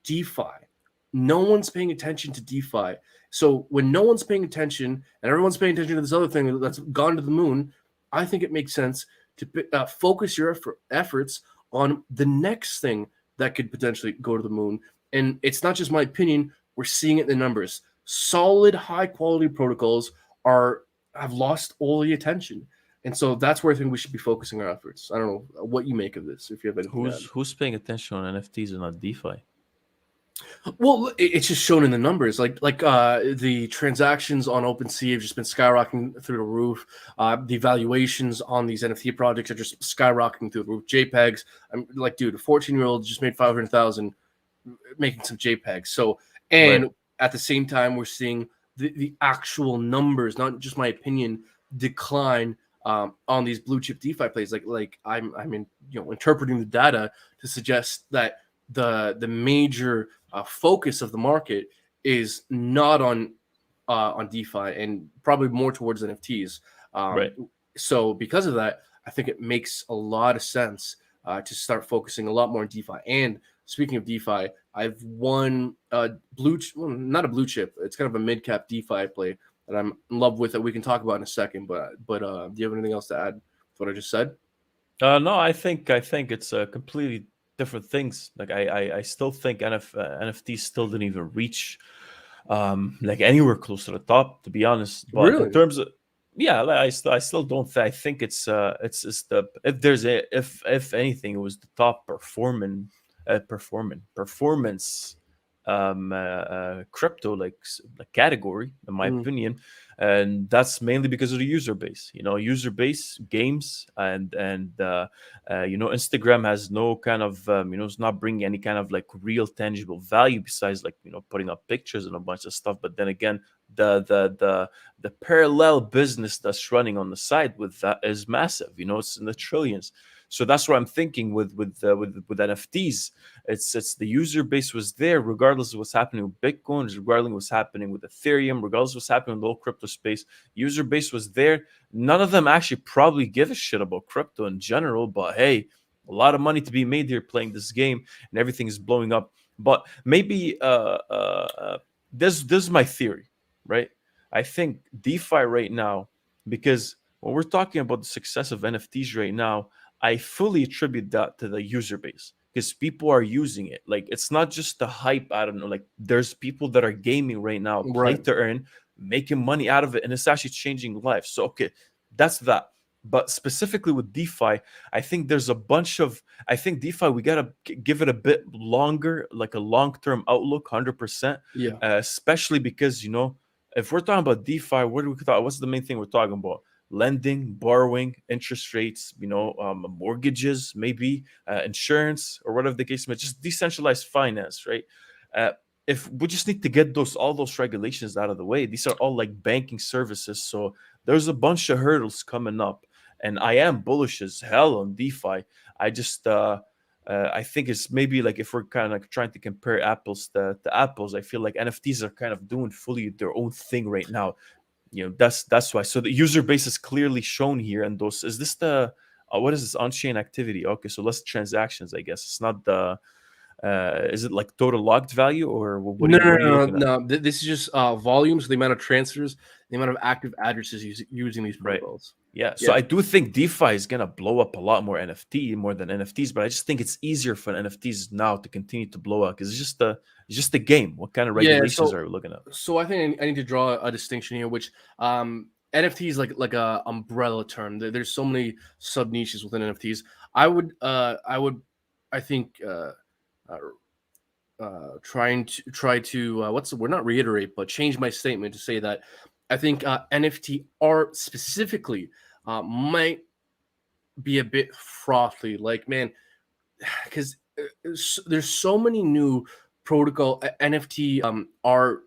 DeFi. No one's paying attention to DeFi. So when no one's paying attention and everyone's paying attention to this other thing that's gone to the moon, I think it makes sense to focus your efforts on the next thing that could potentially go to the moon. And it's not just my opinion. We're seeing it in the numbers. Solid, high-quality protocols have lost all the attention. And so that's where I think we should be focusing our efforts. I don't know what you make of this, if you have anything to add. Who's paying attention on NFTs and not DeFi? Well, it's just shown in the numbers. Like the transactions on OpenSea have just been skyrocketing through the roof. The valuations on these NFT projects are just skyrocketing through the roof. JPEGs, I'm like, dude, a 14-year-old just made 500,000 making some JPEGs. So, and Right. at the same time, we're seeing the actual numbers, not just my opinion, decline on these blue chip DeFi plays. Like I'm interpreting the data to suggest that the major focus of the market is not on DeFi and probably more towards NFTs. Right. So because of that, I think it makes a lot of sense to start focusing a lot more on DeFi. And speaking of DeFi, I've won not a blue chip. It's kind of a mid cap DeFi play that I'm in love with that we can talk about in a second. But do you have anything else to add to what I just said? No, I think it's completely different things. Like I still think NFTs still didn't even reach like anywhere close to the top, to be honest. But in Really? terms of like, I still don't. I think it's the if anything, it was the top performance crypto like category in my opinion, and that's mainly because of the user base. Games and Instagram has no kind of it's not bringing any kind of like real tangible value besides like putting up pictures and a bunch of stuff. But then again, the parallel business that's running on the side with that is massive. It's in the trillions. So that's what I'm thinking with NFTs. It's the user base was there regardless of what's happening with Bitcoin, regardless of what's happening with Ethereum, regardless of what's happening with the whole crypto space. User base was there. None of them actually probably give a shit about crypto in general, but hey, a lot of money to be made here playing this game, and everything is blowing up. But maybe this is my theory, right? I think DeFi right now, because when we're talking about the success of NFTs right now, I fully attribute that to the user base because people are using it. Like it's not just the hype. I don't know. Like there's people that are gaming right now, play Right. to earn, making money out of it, and it's actually changing lives. So okay, that's that. But specifically with DeFi, I think there's a bunch of. I think DeFi we gotta give it a bit longer, like a long-term outlook, 100%. Yeah. Especially because if we're talking about DeFi, what do we thought? What's the main thing we're talking about? Lending, borrowing, interest rates, mortgages, maybe insurance, or whatever the case may be, just decentralized finance, right? Uh, if we just need to get all those regulations out of the way, these are all like banking services. So there's a bunch of hurdles coming up, and I am bullish as hell on DeFi. I just I think it's maybe like if we're kind of like trying to compare apples to apples, I feel like NFTs are kind of doing fully their own thing right now. That's why. So the user base is clearly shown here, and those is this the what is this on-chain activity? Okay, so less transactions, I guess. It's not the is it like total locked value, or what are No, you no, what are you no, looking at? no. This is just volumes, the amount of transfers, the amount of active addresses using these Right. protocols. Yeah. So Yeah. I do think DeFi is gonna blow up a lot more than NFTs, but I just think it's easier for NFTs now to continue to blow up because it's just a game. What kind of Yeah. regulations So, are we looking at? I think I need to draw a distinction here, which NFT is like a umbrella term. There's so many sub niches within NFTs. I think uh, try to what's the word, not reiterate, but change my statement to say that I think NFT art specifically might be a bit frothy. Like, man, because there's so many new protocol NFT art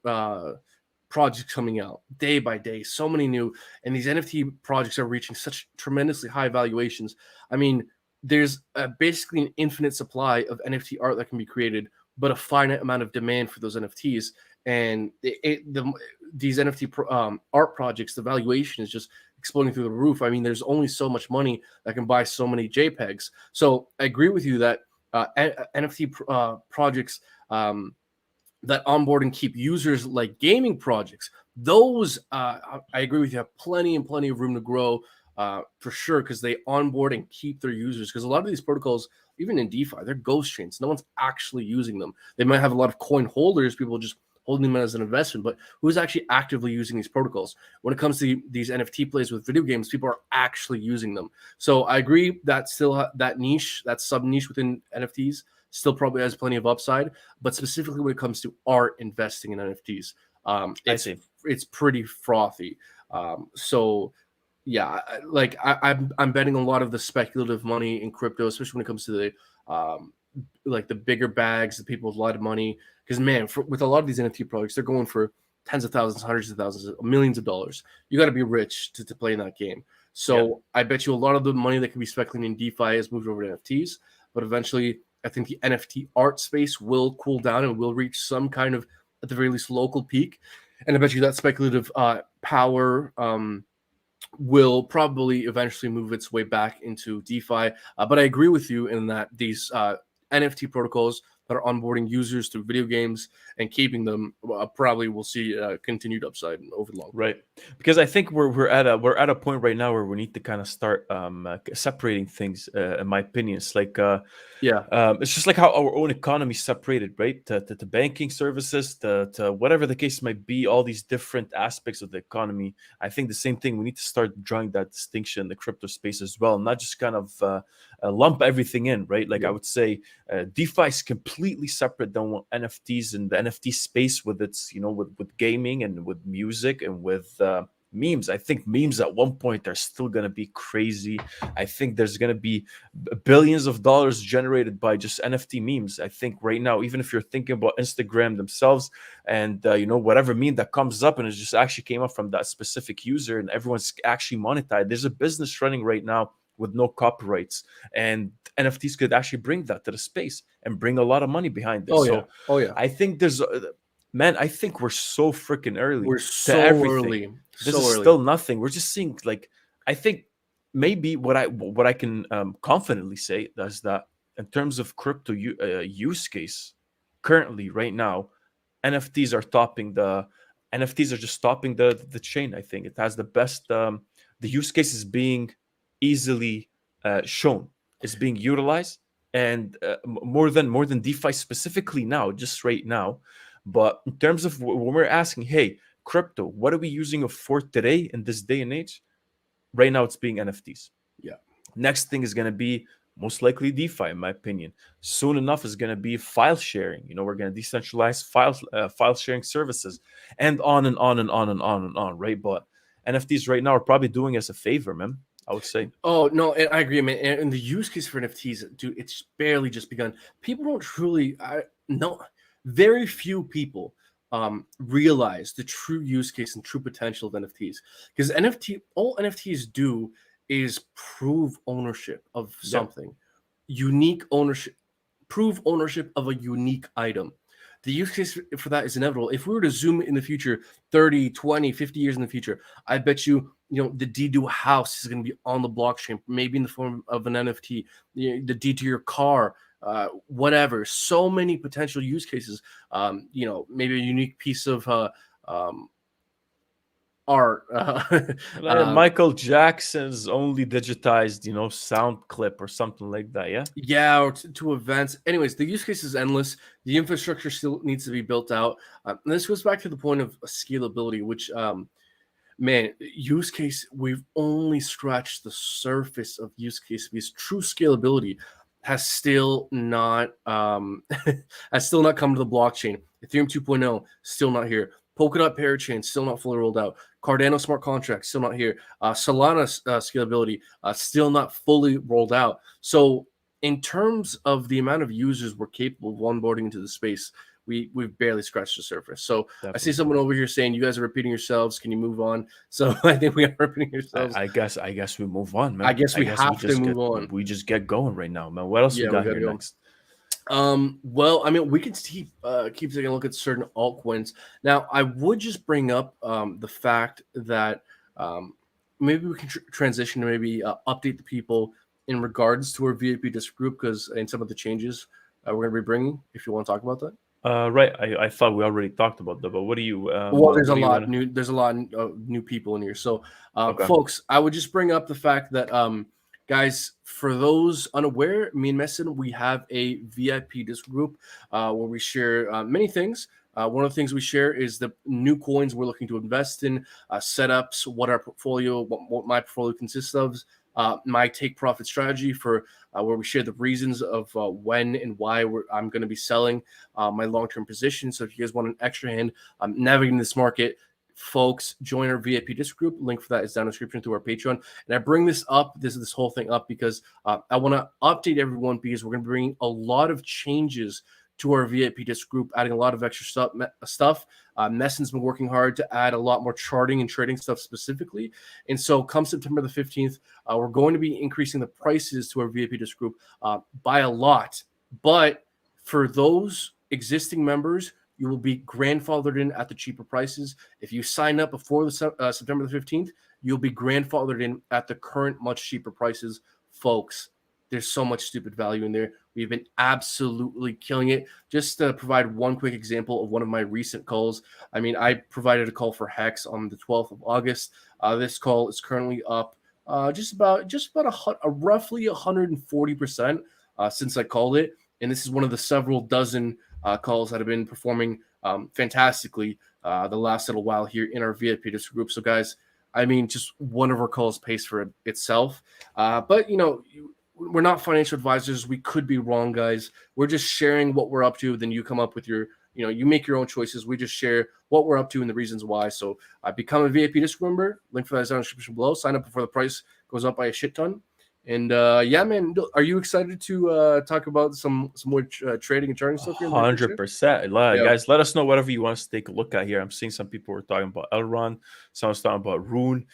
projects coming out day by day, so many new, and these NFT projects are reaching such tremendously high valuations. I mean, there's basically an infinite supply of NFT art that can be created, but a finite amount of demand for those NFTs. And these NFT art projects, the valuation is just exploding through the roof. I mean, there's only so much money that can buy so many JPEGs. So I agree with you that NFT projects that onboard and keep users like gaming projects, those I agree with you, have plenty and plenty of room to grow for sure, because they onboard and keep their users. Because a lot of these protocols, even in DeFi, they're ghost chains. No one's actually using them. They might have a lot of coin holders, people just holding them as an investment, but who's actually actively using these protocols? When it comes to these NFT plays with video games, people are actually using them. So I agree that still that niche, that sub niche within NFTs, still probably has plenty of upside. But specifically when it comes to art investing in NFTs, I see. it's pretty frothy. So yeah, I'm betting a lot of the speculative money in crypto, especially when it comes to the like the bigger bags, the people with a lot of money. Because man, with a lot of these NFT projects, they're going for tens of thousands, hundreds of thousands, millions of dollars. You got to be rich to play in that game. Yeah. So I bet you a lot of the money that can be speculating in DeFi is moved over to NFTs. But eventually, I think the NFT art space will cool down and will reach some kind of, at the very least, local peak. And I bet you that speculative power will probably eventually move its way back into DeFi. But I agree with you in that these NFT protocols that are onboarding users through video games and keeping them probably will see continued upside over the long term. Right, because I think we're at a point right now where we need to kind of start separating things. In my opinion, it's like Yeah. it's just like how our own economy is separated, right? To banking services, to whatever the case might be, all these different aspects of the economy. I think the same thing. We need to start drawing that distinction in the crypto space as well, not just kind of lump everything in, right? Like Yeah. I would say, DeFi is completely separate than what NFTs and the NFT space with its, with gaming and with music and with memes. I think memes at one point are still going to be crazy. I think there's going to be billions of dollars generated by just NFT memes. I think right now, even if you're thinking about Instagram themselves and whatever meme that comes up and it just actually came up from that specific user and everyone's actually monetized, there's a business running right now with no copyrights, and NFTs could actually bring that to the space and bring a lot of money behind this. Oh yeah. So Oh yeah. I think there's man, I think we're so freaking early We're to so everything. early. This So is early. still nothing. We're just seeing, like, I think maybe what I can confidently say is that in terms of crypto use case, currently right now, NFTs are topping the NFTs are just topping the chain. I think it has the best. The use case is being easily shown. It's being utilized, and more than DeFi specifically now, just right now. But in terms of when we're asking, hey, crypto, what are we using it for today in this day and age? Right now, it's being NFTs. Yeah. Next thing is going to be most likely DeFi, in my opinion. Soon enough is going to be file sharing. We're going to decentralize file sharing services, and on and on and on and on and on, right? But NFTs right now are probably doing us a favor, man. I would say. Oh no, and I agree, man. And the use case for NFTs, dude, it's barely just begun. People don't truly, no, very few people realize the true use case and true potential of NFTs. Because all NFTs do is prove ownership of Yeah, something, unique ownership, prove ownership of a unique item. The use case for that is inevitable. If we were to zoom in the future, 30, 20, 50 years in the future, I bet the deed to a house is going to be on the blockchain, maybe in the form of an NFT, the deed to your car, whatever. So many potential use cases. Maybe a unique piece of um, art. like Michael Jackson's only digitized, sound clip or something like that. Yeah. Yeah, or to events. Anyways, the use case is endless. The infrastructure still needs to be built out. And this goes back to the point of scalability, which, man, use case, we've only scratched the surface of use case because true scalability has still not has still not come to the blockchain. Ethereum 2.0 still not here. Polkadot parachain still not fully rolled out. Cardano smart contracts still not here. Solana scalability still not fully rolled out. So in terms of the amount of users we're capable of onboarding into the space, we've barely scratched the surface. So I see Definitely. someone over here saying, "You guys are repeating yourselves. Can you move on?" So I think we are repeating ourselves. I guess we move on, I man. guess I we guess we have to just move get on. we just get going right now, man. What else we Yeah, we got gotta here go. next? Well, I mean, we can keep taking a look at certain altcoins. Now, I would just bring up the fact that maybe we can transition to maybe update the people in regards to our VIP disc group because in some of the changes we're going to be bringing. If you want to talk about that. Right. I thought we already talked about that, but what do you Well, there's a what do you lot want? new. There's a lot of new people in here. So, Okay. folks, I would just bring up the fact that, guys, for those unaware, me and Messin, we have a VIP disc group where we share many things. One of the things we share is the new coins we're looking to invest in, setups, what our portfolio, what my portfolio consists of, my take profit strategy for where we share the reasons of when and why I'm going to be selling my long-term position. So if you guys want an extra hand navigating this market, folks, join our VIP disc group. Link for that is down in the description through our Patreon. And I bring this whole thing up because I want to update everyone because we're going to be bringing a lot of changes to our VIP disc group, adding a lot of extra stuff. Messin's been working hard to add a lot more charting and trading stuff specifically. And so come September the 15th, we're going to be increasing the prices to our VIP disc group by a lot. But for those existing members, you will be grandfathered in at the cheaper prices. If you sign up before the September the 15th, you'll be grandfathered in at the current much cheaper prices. Folks, there's so much stupid value in there. We've been absolutely killing it. Just to provide one quick example of one of my recent calls. I mean, I provided a call for Hex on the 12th of August. This call is currently up just about a roughly 140% since I called it. And this is one of the several dozen calls that have been performing fantastically the last little while here in our VIP disc group. So, guys, I mean, just one of our calls pays for itself. But, we're not financial advisors. We could be wrong, guys. We're just sharing what we're up to. Then you come up with your you make your own choices. We just share what we're up to and the reasons why. So become a VIP Discord member. Link for that is down in the description below. Sign up before the price goes up by a shit ton. And yeah, man, are you excited to talk about some more trading and charting stuff here in the near future? 100%. Guys, let us know whatever you want us to take a look at here. I'm seeing some people were talking about Elrond, someone's talking about Rune.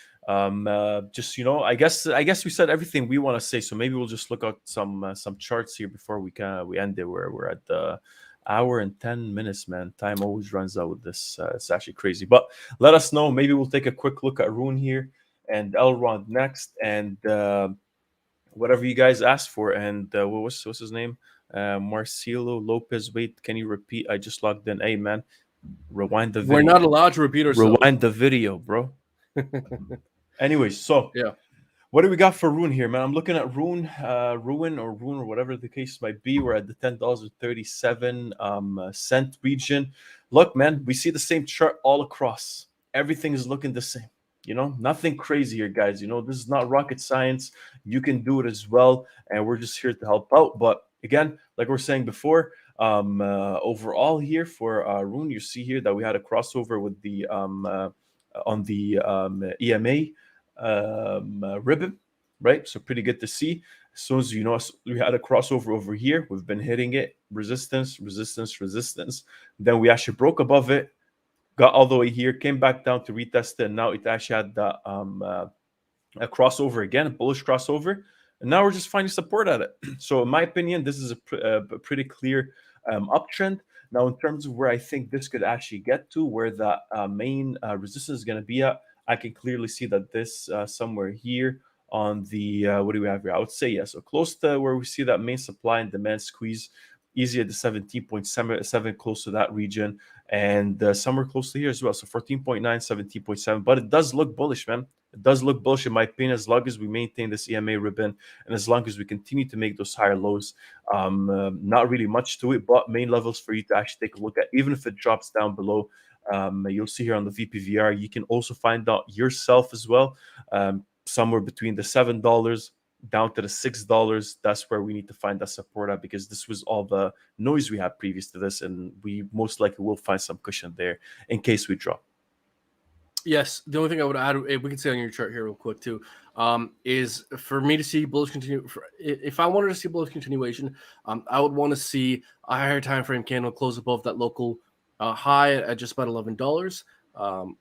Just I guess we said everything we want to say. So maybe we'll just look at some charts here before we end it. Where we're at the hour and 10 minutes, man. Time always runs out with this. It's actually crazy. But let us know. Maybe we'll take a quick look at Rune here and Elrond next, and whatever you guys asked for. And what's his name? Marcelo Lopez. Wait, can you repeat? I just logged in. Hey, man, rewind the video. We're not allowed to repeat ourselves. Rewind the video, bro. Anyways, so yeah, what do we got for Rune here, man? I'm looking at Rune or whatever the case might be. We're at the $10.37 region. Look, man, we see the same chart all across. Everything is looking the same. Nothing crazy here, guys. This is not rocket science. You can do it as well, and we're just here to help out. But again, like we were saying before, overall here for Rune, you see here that we had a crossover with the on the EMA ribbon, right? So pretty good to see. As soon as we had a crossover over here, we've been hitting it, resistance. Then we actually broke above it, got all the way here, came back down to retest it, and now it actually had the a crossover again, a bullish crossover, and now we're just finding support at it. So in my opinion, this is a pretty clear uptrend. Now, in terms of where I think this could actually get to, where the main resistance is going to be at, I can clearly see that this somewhere here on the, what do we have here? I would say, yeah, so close to where we see that main supply and demand squeeze, easy at the 17.7, close to that region, and somewhere close to here as well. So 14.9, 17.7, but it does look bullish, man. It does look bullish in my opinion, as long as we maintain this EMA ribbon and as long as we continue to make those higher lows. Not really much to it, but main levels for you to actually take a look at. Even if it drops down below, you'll see here on the VPVR, you can also find out yourself as well, somewhere between the $7 down to the $6. That's where we need to find that support at, because this was all the noise we had previous to this, and we most likely will find some cushion there in case we drop. Yes, the only thing I would add, if we can say on your chart here real quick too, is for me to see bullish continue. If I wanted to see bullish continuation, I would want to see a higher time frame candle close above that local high at just about $11.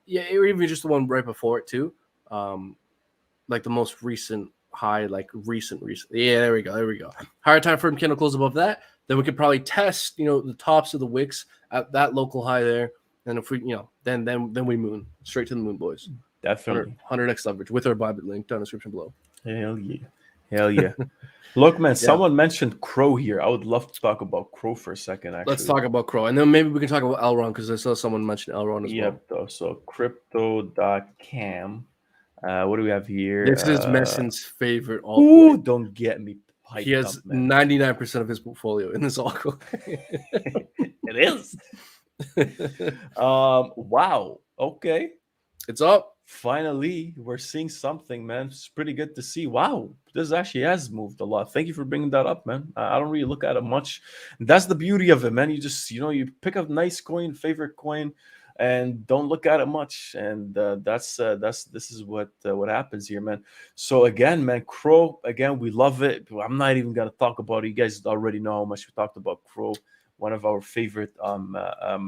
Yeah, or even just the one right before it too, like the most recent high, like recent. Yeah, there we go. Higher time frame candle close above that, then we could probably test, the tops of the wicks at that local high there. And if we, then we moon straight to the moon, boys. Definitely 100x leverage with our bybit link down in the description below. Hell yeah. Look, man, someone mentioned Crow here. I would love to talk about Crow for a second, actually. Let's talk about Crow, and then maybe we can talk about Elrond, because I saw someone mention Elrond as well. Though. So crypto.cam. What do we have here? This is Messon's favorite altcoin. Ooh, don't get me hyped. He has 99% of his portfolio in this altcoin. It is. Wow. Okay. It's up. Finally, we're seeing something, man. It's pretty good to see. Wow, this actually has moved a lot. Thank you for bringing that up, man. I don't really look at it much. That's the beauty of it, man. You just, you pick up nice coin, favorite coin, and don't look at it much. And this is what happens here, man. So again, man, Crow, again, we love it. I'm not even gonna talk about it. You guys already know how much we talked about Crow, one of our favorite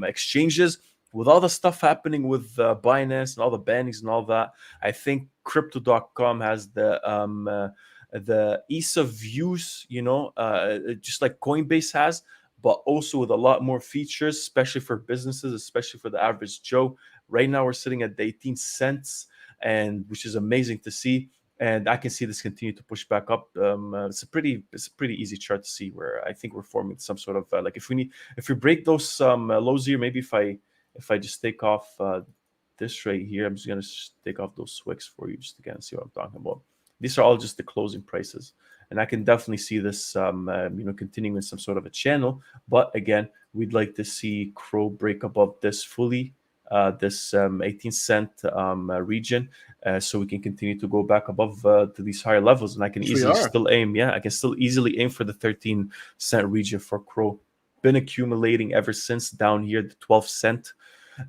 exchanges. With all the stuff happening with Binance and all the bannings and all that, I think Crypto.com has the ease of use, just like Coinbase has, but also with a lot more features, especially for businesses, especially for the average Joe. Right now, we're sitting at the 18 cents, and which is amazing to see. And I can see this continue to push back up. It's a pretty easy chart to see, where I think we're forming some sort of like if we break those lows here, maybe if I just take off this right here, I'm just going to take off those wicks for you just to again see what I'm talking about. These are all just the closing prices. And I can definitely see this, continuing in some sort of a channel. But again, we'd like to see Crow break above this fully, this 18 cent region, so we can continue to go back above to these higher levels. And I can easily still aim. Yeah, I can still easily aim for the 13 cent region for Crow. been accumulating ever since down here, the 12 cent.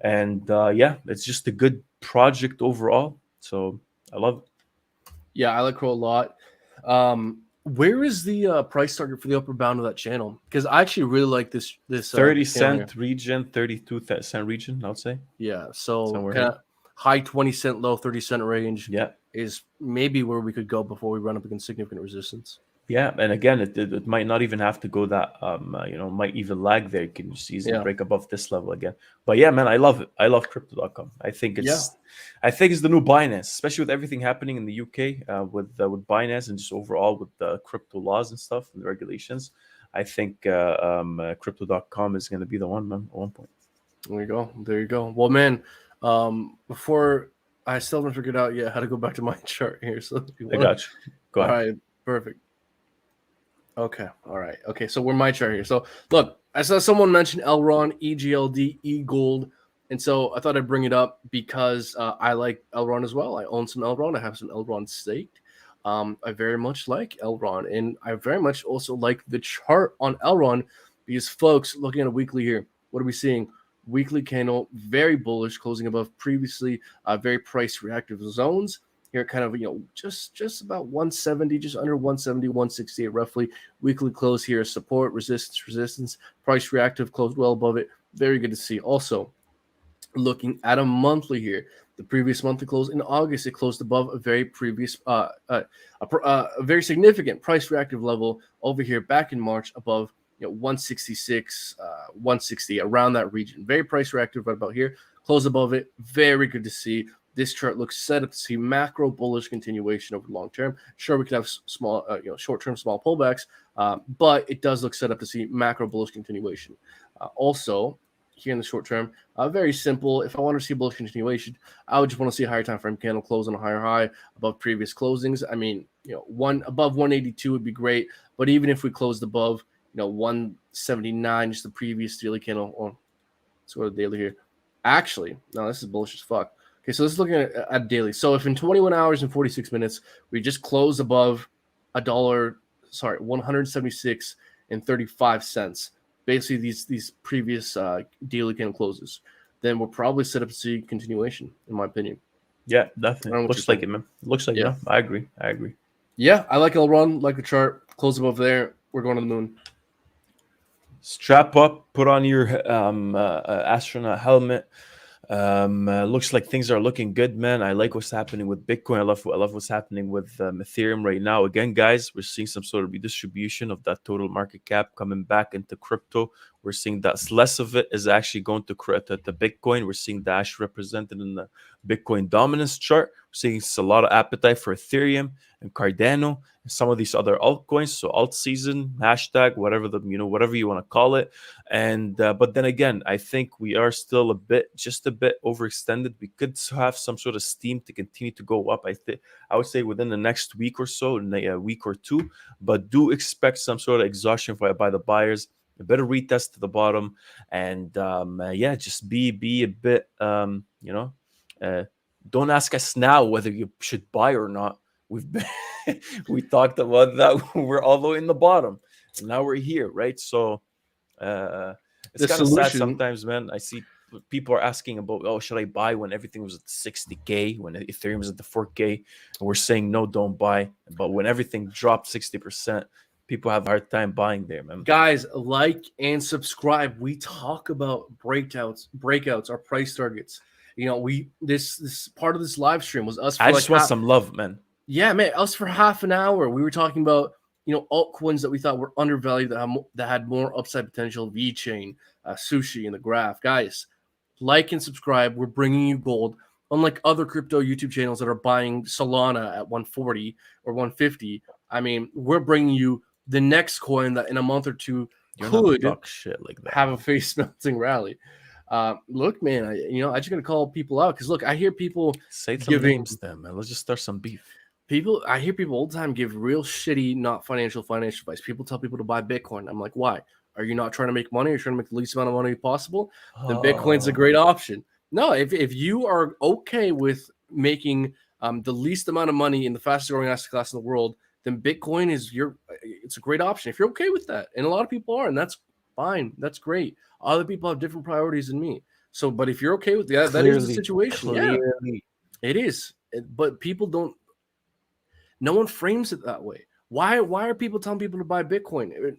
And yeah, it's just a good project overall. So I love it. Yeah, I like Crow a lot. Where is the price target for the upper bound of that channel? Because I actually really like this 30 channel here. cent region, 32 cent region, I would say. Yeah, so Somewhere kind here. of high 20 cent, low 30 cent range Yeah. is maybe where we could go before we run up against significant resistance. Yeah, and again, it might not even have to go that might even lag there. You can just easily Yeah, break above this level again. But yeah, man, I love it. I love crypto.com. yeah, I think it's the new Binance, especially with everything happening in the UK with Binance and just overall with the crypto laws and stuff and the regulations. I think crypto.com is going to be the one, man, at one point. there you go. There you go. Well, man, before I still haven't figured out yet how to go back to my chart here. So if you I want to, got you. Go all ahead. right, perfect. Okay. All right. Okay. So we're my chart here. So look, I saw someone mention Elron, EGLD, eGold. And so I thought I'd bring it up because I like Elron as well. I own some Elron. I have some Elron staked. I very much like Elron. And I very much also like the chart on Elron because, folks, looking at a weekly here, what are we seeing? Weekly candle, very bullish, closing above previously very price reactive zones. Here, kind of, just about 170, just under 170, 168 roughly. Weekly close here, support, resistance, price reactive, closed well above it. Very good to see. Also, looking at a monthly here, the previous monthly close in August, it closed above a very previous, a very significant price reactive level over here back in March above 166, 160, around that region. Very price reactive right about here. Close above it. Very good to see. This chart looks set up to see macro bullish continuation over the long term. Sure, we could have small, short-term small pullbacks, but it does look set up to see macro bullish continuation. Also, here in the short term, very simple. If I want to see bullish continuation, I would just want to see a higher time frame candle close on a higher high above previous closings. I mean, one above 182 would be great, but even if we closed above, 179, just the previous daily candle, or let's go to daily here. Actually, no, this is bullish as fuck. Okay, so this is looking at daily. So if in 21 hours and 46 minutes we just close above $176.35, basically these previous daily candle closes, then we're probably set up to see continuation, in my opinion. Yeah, definitely. Looks like it, man. Looks like yeah. I agree. Yeah, I like Elron, like the chart. Close above there. We're going to the moon. Strap up, put on your astronaut helmet. Looks like things are looking good, man. I like what's happening with Bitcoin. I love what's happening with Ethereum right now. Again, guys, we're seeing some sort of redistribution of that total market cap coming back into crypto. We're seeing that less of it is actually going to Bitcoin. We're seeing that actually represented in the Bitcoin dominance chart. We're seeing a lot of appetite for Ethereum and Cardano and some of these other altcoins. So alt season, hashtag, whatever whatever you want to call it. And but then again, I think we are still just a bit overextended. We could have some sort of steam to continue to go up. I would say within the next week or so, in a week or two, but do expect some sort of exhaustion by the buyers. A better retest to the bottom, and just be a bit, don't ask us now whether you should buy or not. We talked about that. We're all the way in the bottom, and now we're here, right? So it's kind of sad sometimes, man. I see people are asking about, oh, should I buy when everything was at 60K, when Ethereum was at the 4K, and we're saying no, don't buy. But when everything dropped 60%, people have a hard time buying there, man. Guys, like and subscribe. We talk about breakouts, our price targets. This part of this live stream was us. I just want some love, man. Yeah, man, us for half an hour. We were talking about altcoins that we thought were undervalued that had more upside potential. VeChain, Sushi in the graph. Guys, like and subscribe. We're bringing you gold. Unlike other crypto YouTube channels that are buying Solana at 140 or 150, I mean, we're bringing you the next coin that in a month or two could talk shit like that. Have a face melting rally. Look, man, I just gotta call people out because look, I hear people say some names, then, man. Let's just start some beef. I hear people all the time give real shitty, not financial advice. People tell people to buy Bitcoin. I'm like, why? Are you not trying to make money? Are you trying to make the least amount of money possible? Then Bitcoin's a great option. No, if you are okay with making the least amount of money in the fastest growing asset class in the world, then Bitcoin it's a great option if you're okay with that. And a lot of people are, and that's Fine, that's great. Other people have different priorities than me. So, but if you're okay with that, that is the situation. Yeah, it is. But people don't. No one frames it that way. Why are people telling people to buy Bitcoin?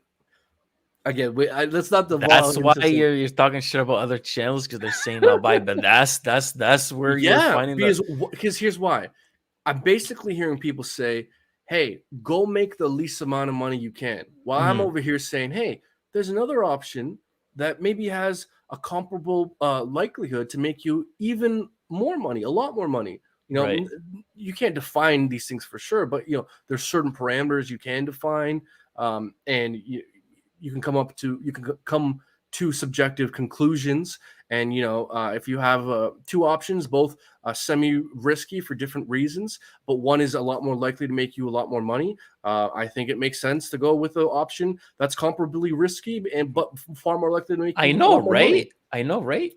Again, let's not devolve. That's why you're talking shit about other channels, because they're saying I'll buy, but that's where you're finding because here's why. I'm basically hearing people say, hey, go make the least amount of money you can. While I'm over here saying, hey, there's another option that maybe has a comparable likelihood to make you even more money, a lot more money. You know, right. You can't define these things for sure, but you know, there's certain parameters you can define, and you can come to subjective conclusions. And you know, if you have two options, both semi-risky for different reasons, but one is a lot more likely to make you a lot more money, I think it makes sense to go with the option that's comparably risky but far more likely to make you I know, right?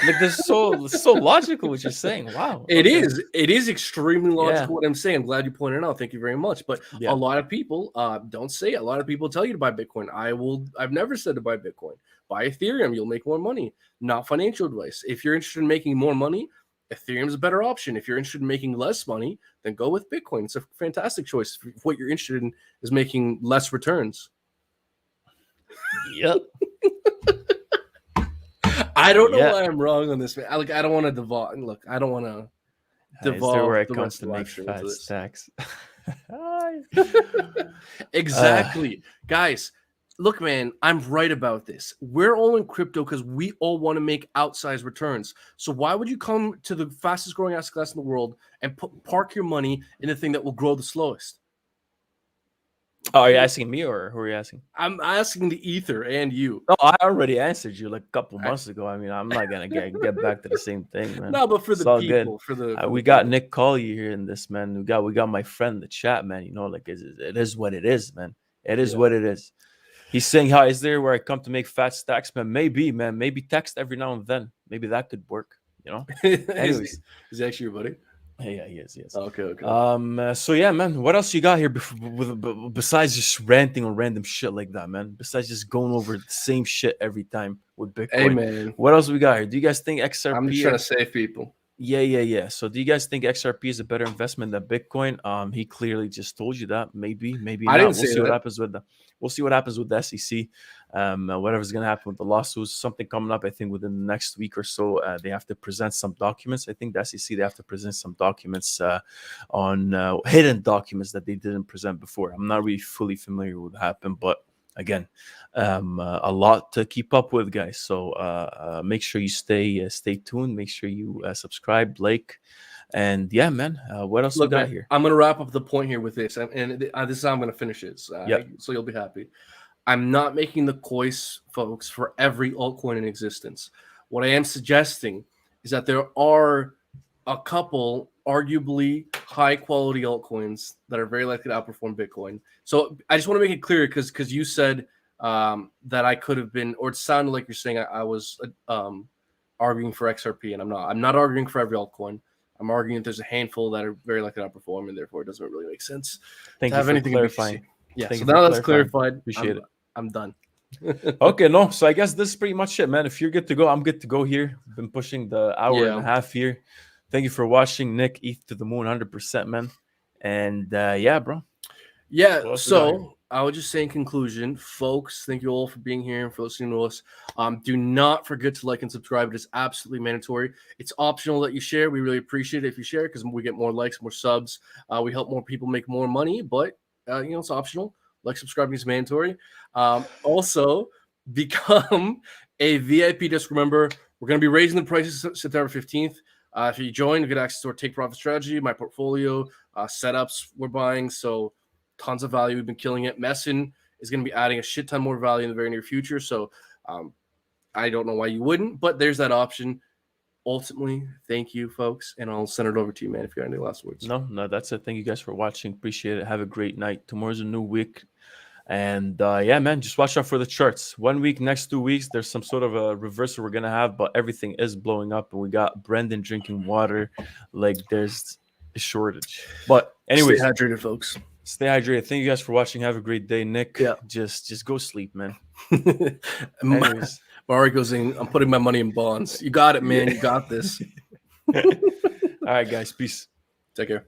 Like, this is so logical what you're saying. Wow. It is extremely logical what I'm saying. I'm glad you pointed it out. Thank you very much. But a lot of people don't say it. A lot of people tell you to buy Bitcoin. I've never said to buy Bitcoin. Buy Ethereum, you'll make more money. Not financial advice. If you're interested in making more money, Ethereum is a better option. If you're interested in making less money, then go with Bitcoin. It's a fantastic choice. If what you're interested in is making less returns. Yep. I don't know why I'm wrong on this. I don't want to devolve. Look, I don't want to devolve where it the comes rest to of make fat stacks. Exactly. Guys, look, man, I'm right about this. We're all in crypto because we all want to make outsized returns. So why would you come to the fastest growing asset class in the world and park your money in the thing that will grow the slowest? Oh, are you asking me, or who are you asking? I'm asking the ether and you. No, I already answered you like a couple months ago. I mean, I'm not gonna get back to the same thing, man. No, but for it's the all people, good. We got Nick Colley here in this, man. We got my friend in the chat, man. You know, like it is what it is, man. It is what it is. He's saying, "Hi, is there where I come to make fat stacks, man? Maybe, man. Maybe text every now and then. Maybe that could work. You know." Anyways, is he actually your buddy? Yeah, he is. Yes. Okay. So yeah, man. What else you got here besides just ranting on random shit like that, man? Besides just going over the same shit every time with Bitcoin. Hey, man. What else we got here? Do you guys think XRP? I'm just trying to save people. Yeah. So do you guys think XRP is a better investment than Bitcoin? He clearly just told you that. Maybe I not. Didn't say what happens with that. We'll see what happens with the SEC. Whatever's going to happen with the lawsuits, something coming up, I think, within the next week or so. They have to present some documents. I think the SEC, they have to present some documents on hidden documents that they didn't present before. I'm not really fully familiar with what happened, but again, a lot to keep up with, guys. So make sure you stay tuned. Make sure you subscribe, like, and yeah, man. What else we got here? I'm gonna wrap up the point here with this, and this is how I'm gonna finish it. So you'll be happy. I'm not making the choice, folks, for every altcoin in existence. What I am suggesting is that there are a couple arguably high quality altcoins that are very likely to outperform Bitcoin. So I just want to make it clear because you said that I could have been, or it sounded like you're saying I was arguing for XRP, and I'm not. I'm not arguing for every altcoin. I'm arguing that there's a handful that are very likely to outperform, and therefore it doesn't really make sense to have anything clarifying. Yeah, so now that's clarified. Appreciate it. I'm done. Okay, no. So I guess this is pretty much it, man. If you're good to go, I'm good to go here. Been pushing the hour and a half here. Thank you for watching, Nick. ETH to the moon, 100%, man. And yeah, bro. Yeah. So I would just say in conclusion, folks, thank you all for being here and for listening to us. Do not forget to like and subscribe. It is absolutely mandatory. It's optional that you share. We really appreciate it if you share because we get more likes, more subs. We help more people make more money, but it's optional. Like, subscribing is mandatory. Also, become a VIP disc. Remember, we're going to be raising the prices September 15th. If you join, you get access to our take profit strategy, my portfolio, setups we're buying. So tons of value. We've been killing it. Messin is going to be adding a shit ton more value in the very near future. So I don't know why you wouldn't, but there's that option. Ultimately, thank you, folks, and I'll send it over to you, man, if you got any last words. No, that's it. Thank you guys for watching. Appreciate it. Have a great night. Tomorrow's a new week. And yeah, man, just watch out for the charts. 1 week, next 2 weeks, there's some sort of a reversal we're going to have, but everything is blowing up. And we got Brendan drinking water like there's a shortage. But anyways, stay hydrated, folks. Stay hydrated. Thank you guys for watching. Have a great day, Nick. Yeah. Just go sleep, man. Anyways, Mari goes in. I'm putting my money in bonds. You got it, man. You got this. All right, guys. Peace. Take care.